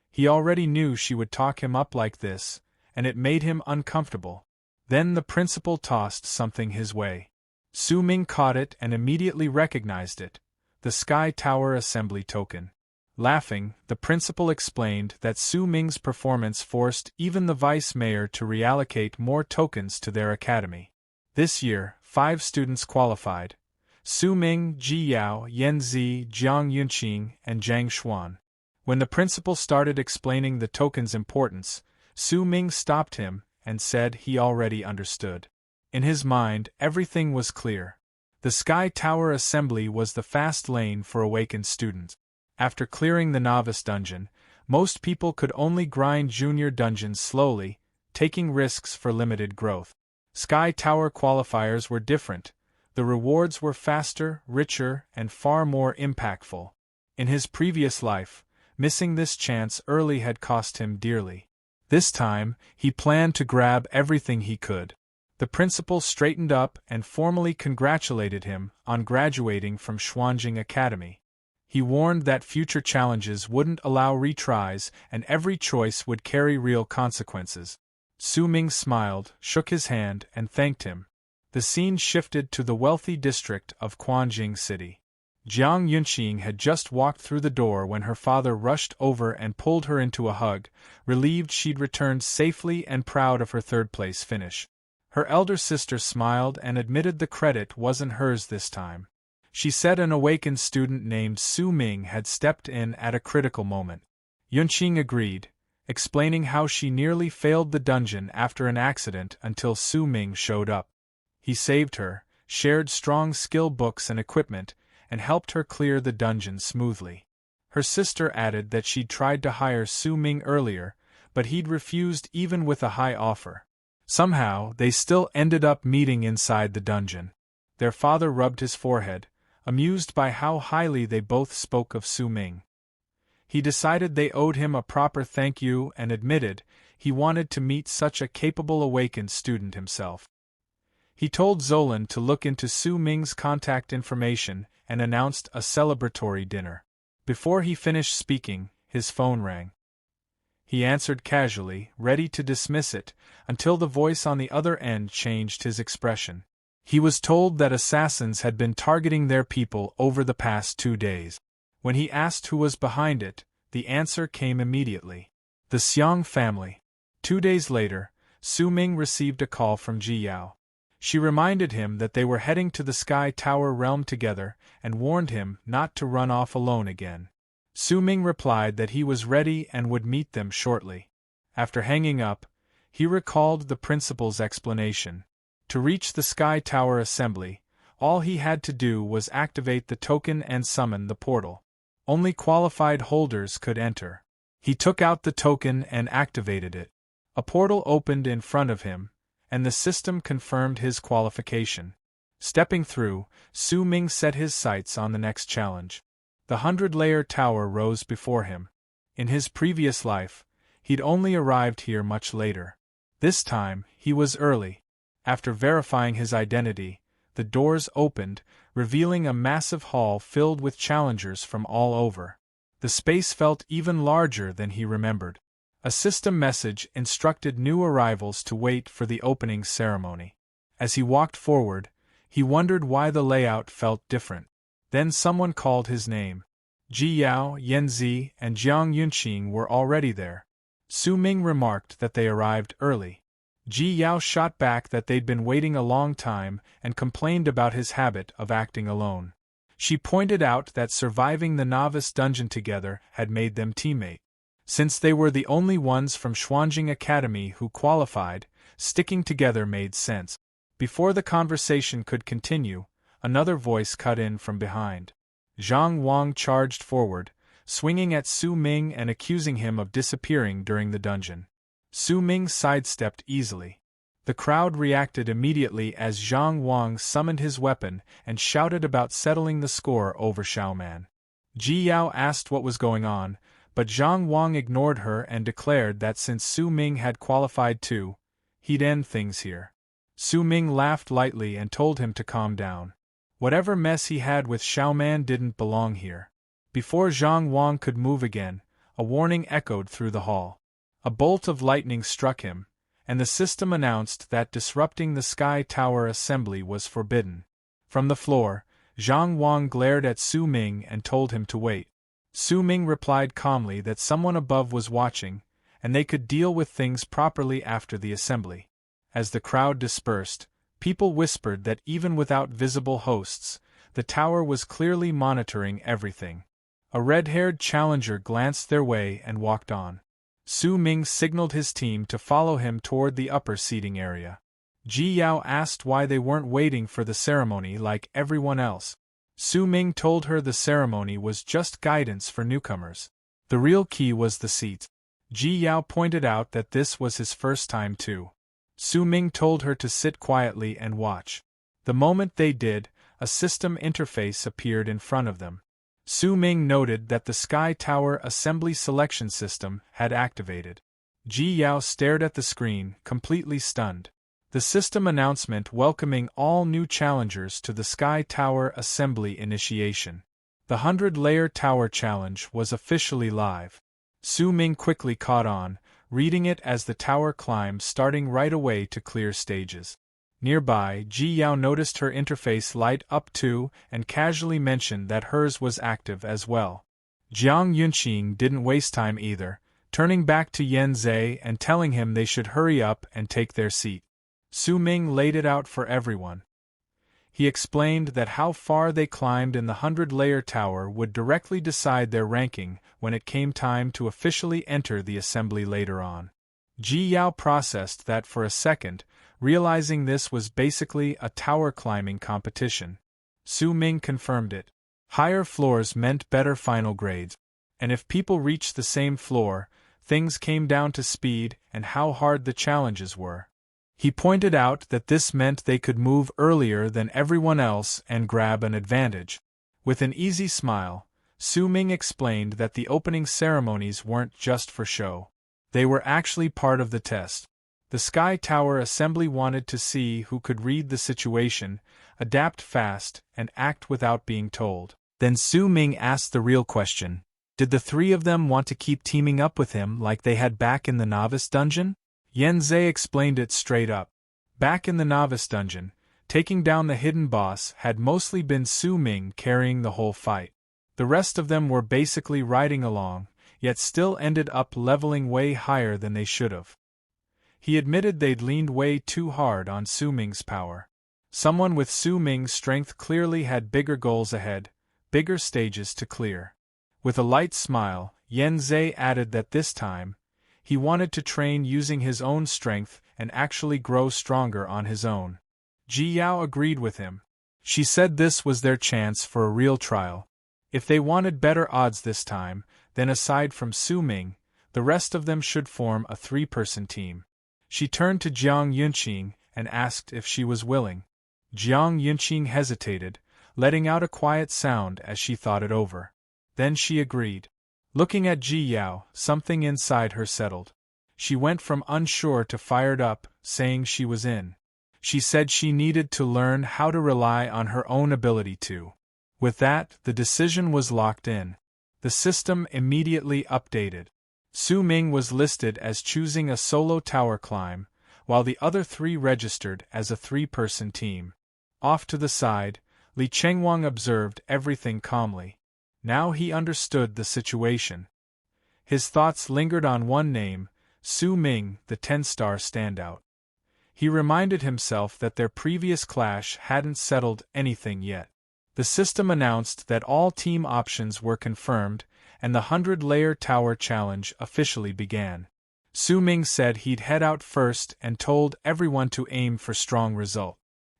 He already knew she would talk him up like this, and it made him uncomfortable. Then the principal tossed something his way. Su Ming caught it and immediately recognized it, the Sky Tower Assembly token. Laughing, the principal explained that Su Ming's performance forced even the vice mayor to reallocate more tokens to their academy. This year, 5 students qualified: Su Ming, Ji Yao, Yan Zi, Jiang Yunqing, and Zhang Xuan. When the principal started explaining the token's importance, Su Ming stopped him and said he already understood. In his mind, everything was clear. The Sky Tower Assembly was the fast lane for awakened students. After clearing the novice dungeon, most people could only grind junior dungeons slowly, taking risks for limited growth. Sky Tower qualifiers were different. The rewards were faster, richer, and far more impactful. In his previous life, missing this chance early had cost him dearly. This time, he planned to grab everything he could. The principal straightened up and formally congratulated him on graduating from Xuanjing Academy. He warned that future challenges wouldn't allow retries and every choice would carry real consequences. Su Ming smiled, shook his hand, and thanked him. The scene shifted to the wealthy district of Quanjing City. Jiang Yunqing had just walked through the door when her father rushed over and pulled her into a hug, relieved she'd returned safely and proud of her third-place finish. Her elder sister smiled and admitted the credit wasn't hers this time. She said an awakened student named Su Ming had stepped in at a critical moment. Yunqing agreed, explaining how she nearly failed the dungeon after an accident until Su Ming showed up. He saved her, shared strong skill books and equipment, and helped her clear the dungeon smoothly. Her sister added that she'd tried to hire Su Ming earlier, but he'd refused even with a high offer. Somehow, they still ended up meeting inside the dungeon. Their father rubbed his forehead, amused by how highly they both spoke of Su Ming. He decided they owed him a proper thank you and admitted he wanted to meet such a capable awakened student himself. He told Zolan to look into Su Ming's contact information and announced a celebratory dinner. Before he finished speaking, his phone rang. he answered casually, ready to dismiss it, until the voice on the other end changed his expression. He was told that assassins had been targeting their people over the past 2 days. When he asked who was behind it, the answer came immediately. The Xiang family. 2 days later, Su Ming received a call from Ji Yao. She reminded him that they were heading to the Sky Tower realm together and warned him not to run off alone again. Su Ming replied that he was ready and would meet them shortly. After hanging up, he recalled the principal's explanation. To reach the Sky Tower assembly, all he had to do was activate the token and summon the portal. Only qualified holders could enter. He took out the token and activated it. A portal opened in front of him, and the system confirmed his qualification. Stepping through, Su Ming set his sights on the next challenge. The 100-layer tower rose before him. In his previous life, he'd only arrived here much later. This time, he was early. After verifying his identity, the doors opened, revealing a massive hall filled with challengers from all over. The space felt even larger than he remembered. A system message instructed new arrivals to wait for the opening ceremony. As he walked forward, he wondered why the layout felt different. Then someone called his name. Ji Yao, Yanzi, and Jiang Yunqing were already there. Su Ming remarked that they arrived early. Ji Yao shot back that they'd been waiting a long time and complained about his habit of acting alone. She pointed out that surviving the novice dungeon together had made them teammates. Since they were the only ones from Xuanjing Academy who qualified, sticking together made sense. Before the conversation could continue, another voice cut in from behind. Zhang Wang charged forward, swinging at Su Ming and accusing him of disappearing during the dungeon. Su Ming sidestepped easily. The crowd reacted immediately as Zhang Wang summoned his weapon and shouted about settling the score over Xiaoman. Ji Yao asked what was going on, but Zhang Wang ignored her and declared that since Su Ming had qualified too, he'd end things here. Su Ming laughed lightly and told him to calm down. Whatever mess he had with Xiaoman didn't belong here. Before Zhang Wang could move again, a warning echoed through the hall. A bolt of lightning struck him, and the system announced that disrupting the Sky Tower assembly was forbidden. From the floor, Zhang Wang glared at Su Ming and told him to wait. Su Ming replied calmly that someone above was watching, and they could deal with things properly after the assembly. As the crowd dispersed, people whispered that even without visible hosts, the tower was clearly monitoring everything. A red-haired challenger glanced their way and walked on. Su Ming signaled his team to follow him toward the upper seating area. Ji Yao asked why they weren't waiting for the ceremony like everyone else. Su Ming told her the ceremony was just guidance for newcomers. The real key was the seats. Ji Yao pointed out that this was his first time too. Su Ming told her to sit quietly and watch. The moment they did, a system interface appeared in front of them. Su Ming noted that the Sky Tower assembly selection system had activated. Ji Yao stared at the screen, completely stunned. The system announcement welcoming all new challengers to the Sky Tower assembly initiation. The 100-layer tower challenge was officially live. Su Ming quickly caught on, reading it as the tower climbed, starting right away to clear stages. Nearby, Ji Yao noticed her interface light up too and casually mentioned that hers was active as well. Jiang Yunqing didn't waste time either, turning back to Yan Zhe and telling him they should hurry up and take their seat. Su Ming laid it out for everyone. He explained that how far they climbed in the 100-layer tower would directly decide their ranking when it came time to officially enter the assembly later on. Ji Yao processed that for a second, realizing this was basically a tower climbing competition. Su Ming confirmed it. Higher floors meant better final grades, and if people reached the same floor, things came down to speed and how hard the challenges were. He pointed out that this meant they could move earlier than everyone else and grab an advantage. With an easy smile, Su Ming explained that the opening ceremonies weren't just for show. They were actually part of the test. The Sky Tower assembly wanted to see who could read the situation, adapt fast, and act without being told. Then Su Ming asked the real question. Did the three of them want to keep teaming up with him like they had back in the novice dungeon? Yanzei explained it straight up. Back in the novice dungeon, taking down the hidden boss had mostly been Su Ming carrying the whole fight. The rest of them were basically riding along, yet still ended up leveling way higher than they should have. He admitted they'd leaned way too hard on Su Ming's power. Someone with Su Ming's strength clearly had bigger goals ahead, bigger stages to clear. With a light smile, Yanzei added that this time, he wanted to train using his own strength and actually grow stronger on his own. Ji Yao agreed with him. She said this was their chance for a real trial. If they wanted better odds this time, then aside from Su Ming, the rest of them should form a three-person team. She turned to Jiang Yunqing and asked if she was willing. Jiang Yunqing hesitated, letting out a quiet sound as she thought it over. Then she agreed. Looking at Ji Yao, something inside her settled. She went from unsure to fired up, saying she was in. She said she needed to learn how to rely on her own ability to. With that, the decision was locked in. The system immediately updated. Su Ming was listed as choosing a solo tower climb, while the other three registered as a three-person team. Off to the side, Li Chengwang observed everything calmly. Now he understood the situation. His thoughts lingered on one name, Su Ming, the 10-star standout. He reminded himself that their previous clash hadn't settled anything yet. The system announced that all team options were confirmed, and the 100-layer tower challenge officially began. Su Ming said he'd head out first and told everyone to aim for strong result.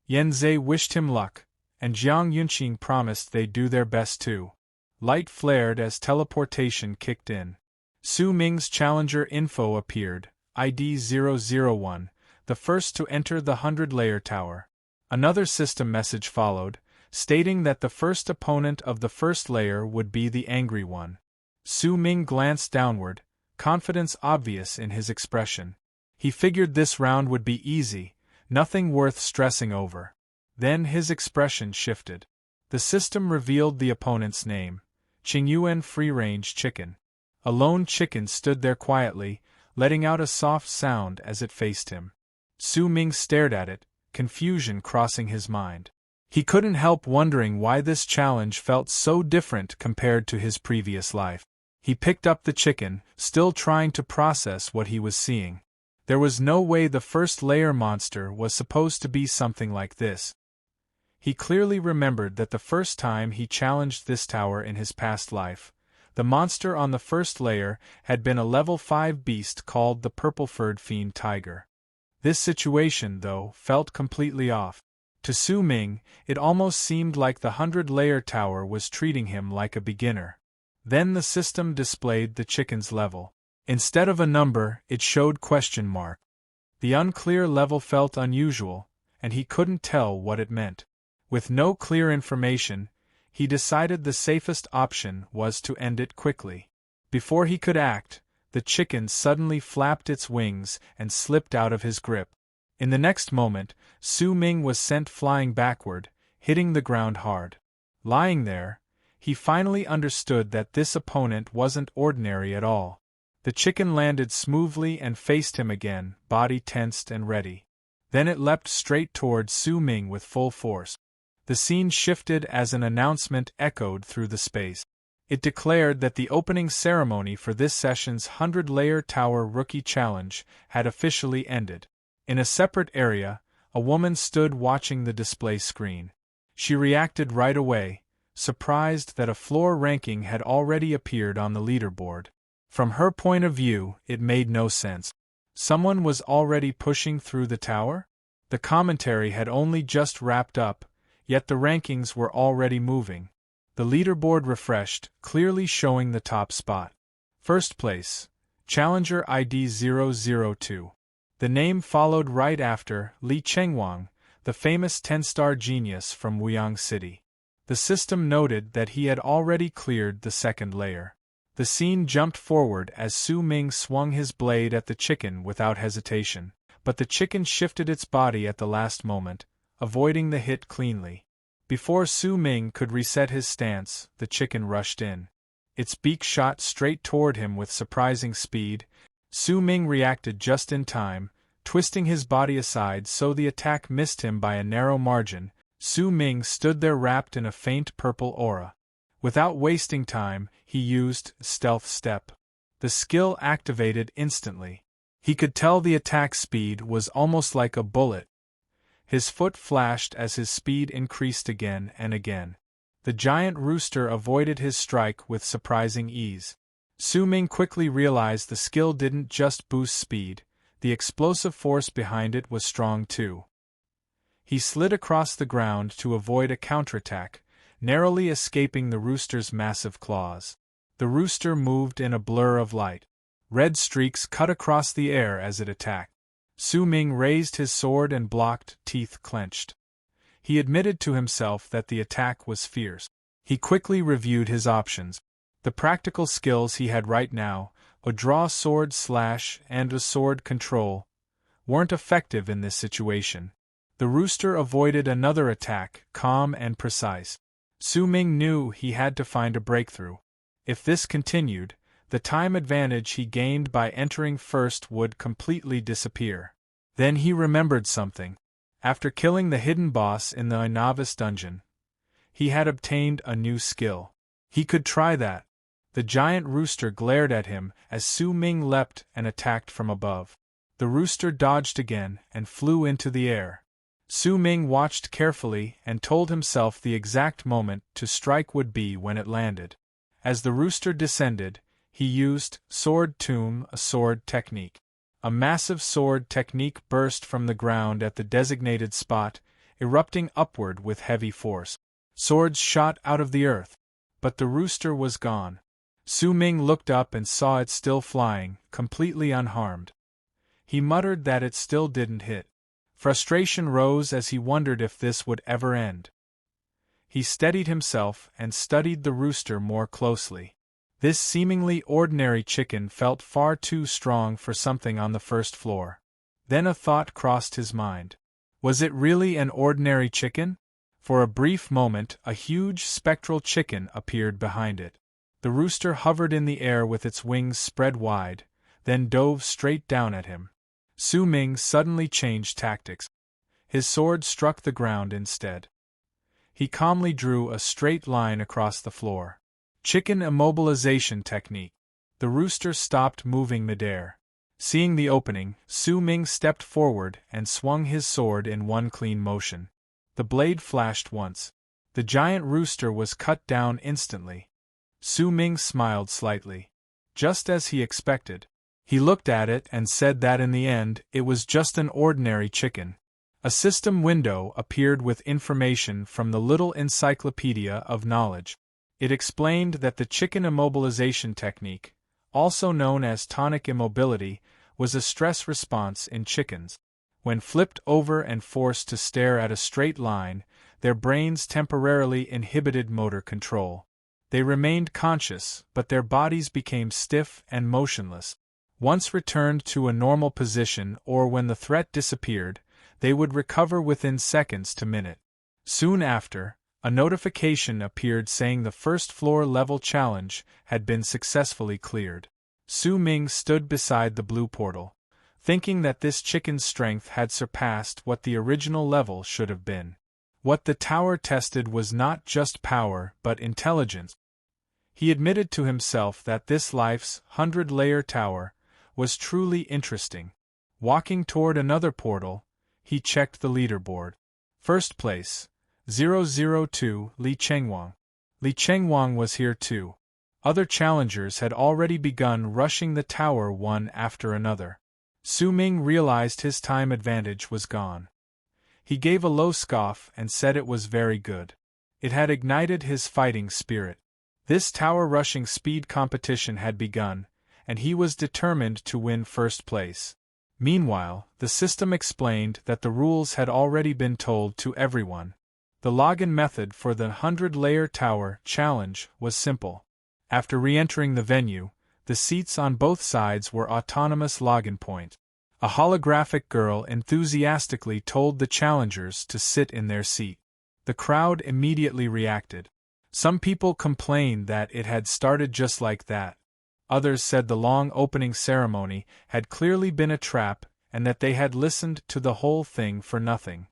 Yanzei wished him luck, and Jiang Yunqing promised they'd do their best too. Light flared as teleportation kicked in. Su Ming's challenger info appeared, ID 001, the first to enter the 100-layer tower. Another system message followed, stating that the first opponent of the first layer would be the angry one. Su Ming glanced downward, confidence obvious in his expression. He figured this round would be easy, nothing worth stressing over. Then his expression shifted. The system revealed the opponent's name, Qingyuan Free-Range Chicken. A lone chicken stood there quietly, letting out a soft sound as it faced him. Su Ming stared at it, confusion crossing his mind. He couldn't help wondering why this challenge felt so different compared to his previous life. He picked up the chicken, still trying to process what he was seeing. There was no way the first layer monster was supposed to be something like this. He clearly remembered that the first time he challenged this tower in his past life, the monster on the first layer had been a level 5 beast called the purple-furred fiend tiger. This situation, though, felt completely off. To Su Ming, it almost seemed like the 100-layer tower was treating him like a beginner. Then the system displayed the chicken's level. Instead of a number, it showed question mark. The unclear level felt unusual, and he couldn't tell what it meant. With no clear information, he decided the safest option was to end it quickly. Before he could act, the chicken suddenly flapped its wings and slipped out of his grip. In the next moment, Su Ming was sent flying backward, hitting the ground hard. Lying there, he finally understood that this opponent wasn't ordinary at all. The chicken landed smoothly and faced him again, body tensed and ready. Then it leapt straight toward Su Ming with full force. The scene shifted as an announcement echoed through the space. It declared that the opening ceremony for this session's 100-layer tower rookie challenge had officially ended. In a separate area, a woman stood watching the display screen. She reacted right away, surprised that a floor ranking had already appeared on the leaderboard. From her point of view, it made no sense. Someone was already pushing through the tower? The commentary had only just wrapped up, yet the rankings were already moving. The leaderboard refreshed, clearly showing the top spot. First place, Challenger ID 002. The name followed right after Li Chengwang, the famous 10-star genius from Wuyang City. The system noted that he had already cleared the second layer. The scene jumped forward as Su Ming swung his blade at the chicken without hesitation, but the chicken shifted its body at the last moment, avoiding the hit cleanly. Before Su Ming could reset his stance, the chicken rushed in. Its beak shot straight toward him with surprising speed. Su Ming reacted just in time, twisting his body aside so the attack missed him by a narrow margin. Su Ming stood there wrapped in a faint purple aura. Without wasting time, he used Stealth Step. The skill activated instantly. He could tell the attack speed was almost like a bullet. His foot flashed as his speed increased again and again. The giant rooster avoided his strike with surprising ease. Su Ming quickly realized the skill didn't just boost speed, the explosive force behind it was strong too. He slid across the ground to avoid a counterattack, narrowly escaping the rooster's massive claws. The rooster moved in a blur of light. Red streaks cut across the air as it attacked. Su Ming raised his sword and blocked, teeth clenched. He admitted to himself that the attack was fierce. He quickly reviewed his options. The practical skills he had right now, a draw sword slash and a sword control, weren't effective in this situation. The rooster avoided another attack, calm and precise. Su Ming knew he had to find a breakthrough. If this continued, the time advantage he gained by entering first would completely disappear. Then he remembered something. After killing the hidden boss in the novice dungeon, he had obtained a new skill. He could try that. The giant rooster glared at him as Su Ming leapt and attacked from above. The rooster dodged again and flew into the air. Su Ming watched carefully and told himself the exact moment to strike would be when it landed. As the rooster descended, he used Sword Tomb, a sword technique. A massive sword technique burst from the ground at the designated spot, erupting upward with heavy force. Swords shot out of the earth, but the rooster was gone. Su Ming looked up and saw it still flying, completely unharmed. He muttered that it still didn't hit. Frustration rose as he wondered if this would ever end. He steadied himself and studied the rooster more closely. This seemingly ordinary chicken felt far too strong for something on the first floor. Then a thought crossed his mind. Was it really an ordinary chicken? For a brief moment, a huge spectral chicken appeared behind it. The rooster hovered in the air with its wings spread wide, then dove straight down at him. Su Ming suddenly changed tactics. His sword struck the ground instead. He calmly drew a straight line across the floor. Chicken immobilization technique. The rooster stopped moving midair. Seeing the opening, Su Ming stepped forward and swung his sword in one clean motion. The blade flashed once. The giant rooster was cut down instantly. Su Ming smiled slightly. Just as he expected. He looked at it and said that in the end, it was just an ordinary chicken. A system window appeared with information from the little encyclopedia of knowledge. It explained that the chicken immobilization technique, also known as tonic immobility, was a stress response in chickens. When flipped over and forced to stare at a straight line, their brains temporarily inhibited motor control. They remained conscious, but their bodies became stiff and motionless. Once returned to a normal position or when the threat disappeared, they would recover within seconds to minutes. Soon after, a notification appeared saying the first floor level challenge had been successfully cleared. Su Ming stood beside the blue portal, thinking that this chicken's strength had surpassed what the original level should have been. What the tower tested was not just power but intelligence. He admitted to himself that this life's 100-layer tower was truly interesting. Walking toward another portal, he checked the leaderboard. First place, 002 Li Chengwang. Li Chengwang was here too. Other challengers had already begun rushing the tower one after another. Su Ming realized his time advantage was gone. He gave a low scoff and said it was very good. It had ignited his fighting spirit. This tower rushing speed competition had begun, and he was determined to win first place. Meanwhile, the system explained that the rules had already been told to everyone. The login method for the 100-layer tower challenge was simple. After re-entering the venue, the seats on both sides were autonomous login points. A holographic girl enthusiastically told the challengers to sit in their seat. The crowd immediately reacted. Some people complained that it had started just like that. Others said the long opening ceremony had clearly been a trap and that they had listened to the whole thing for nothing.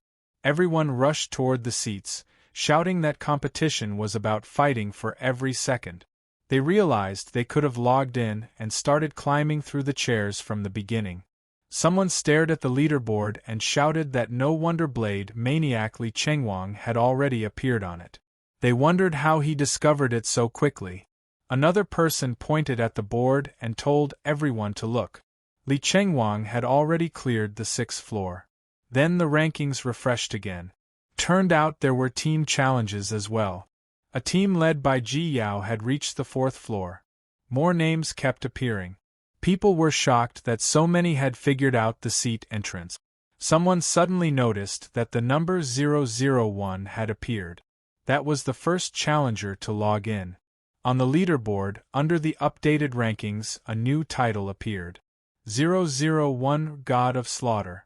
Everyone rushed toward the seats, shouting that competition was about fighting for every second. They realized they could have logged in and started climbing through the chairs from the beginning. Someone stared at the leaderboard and shouted that no wonder Blade maniac Li Chengwang had already appeared on it. They wondered how he discovered it so quickly. Another person pointed at the board and told everyone to look. Li Chengwang had already cleared the 6th floor. Then the rankings refreshed again. Turned out there were team challenges as well. A team led by Ji Yao had reached the 4th floor. More names kept appearing. People were shocked that so many had figured out the seat entrance. Someone suddenly noticed that the number 001 had appeared. That was the first challenger to log in. On the leaderboard, under the updated rankings, a new title appeared. 001 God of Slaughter.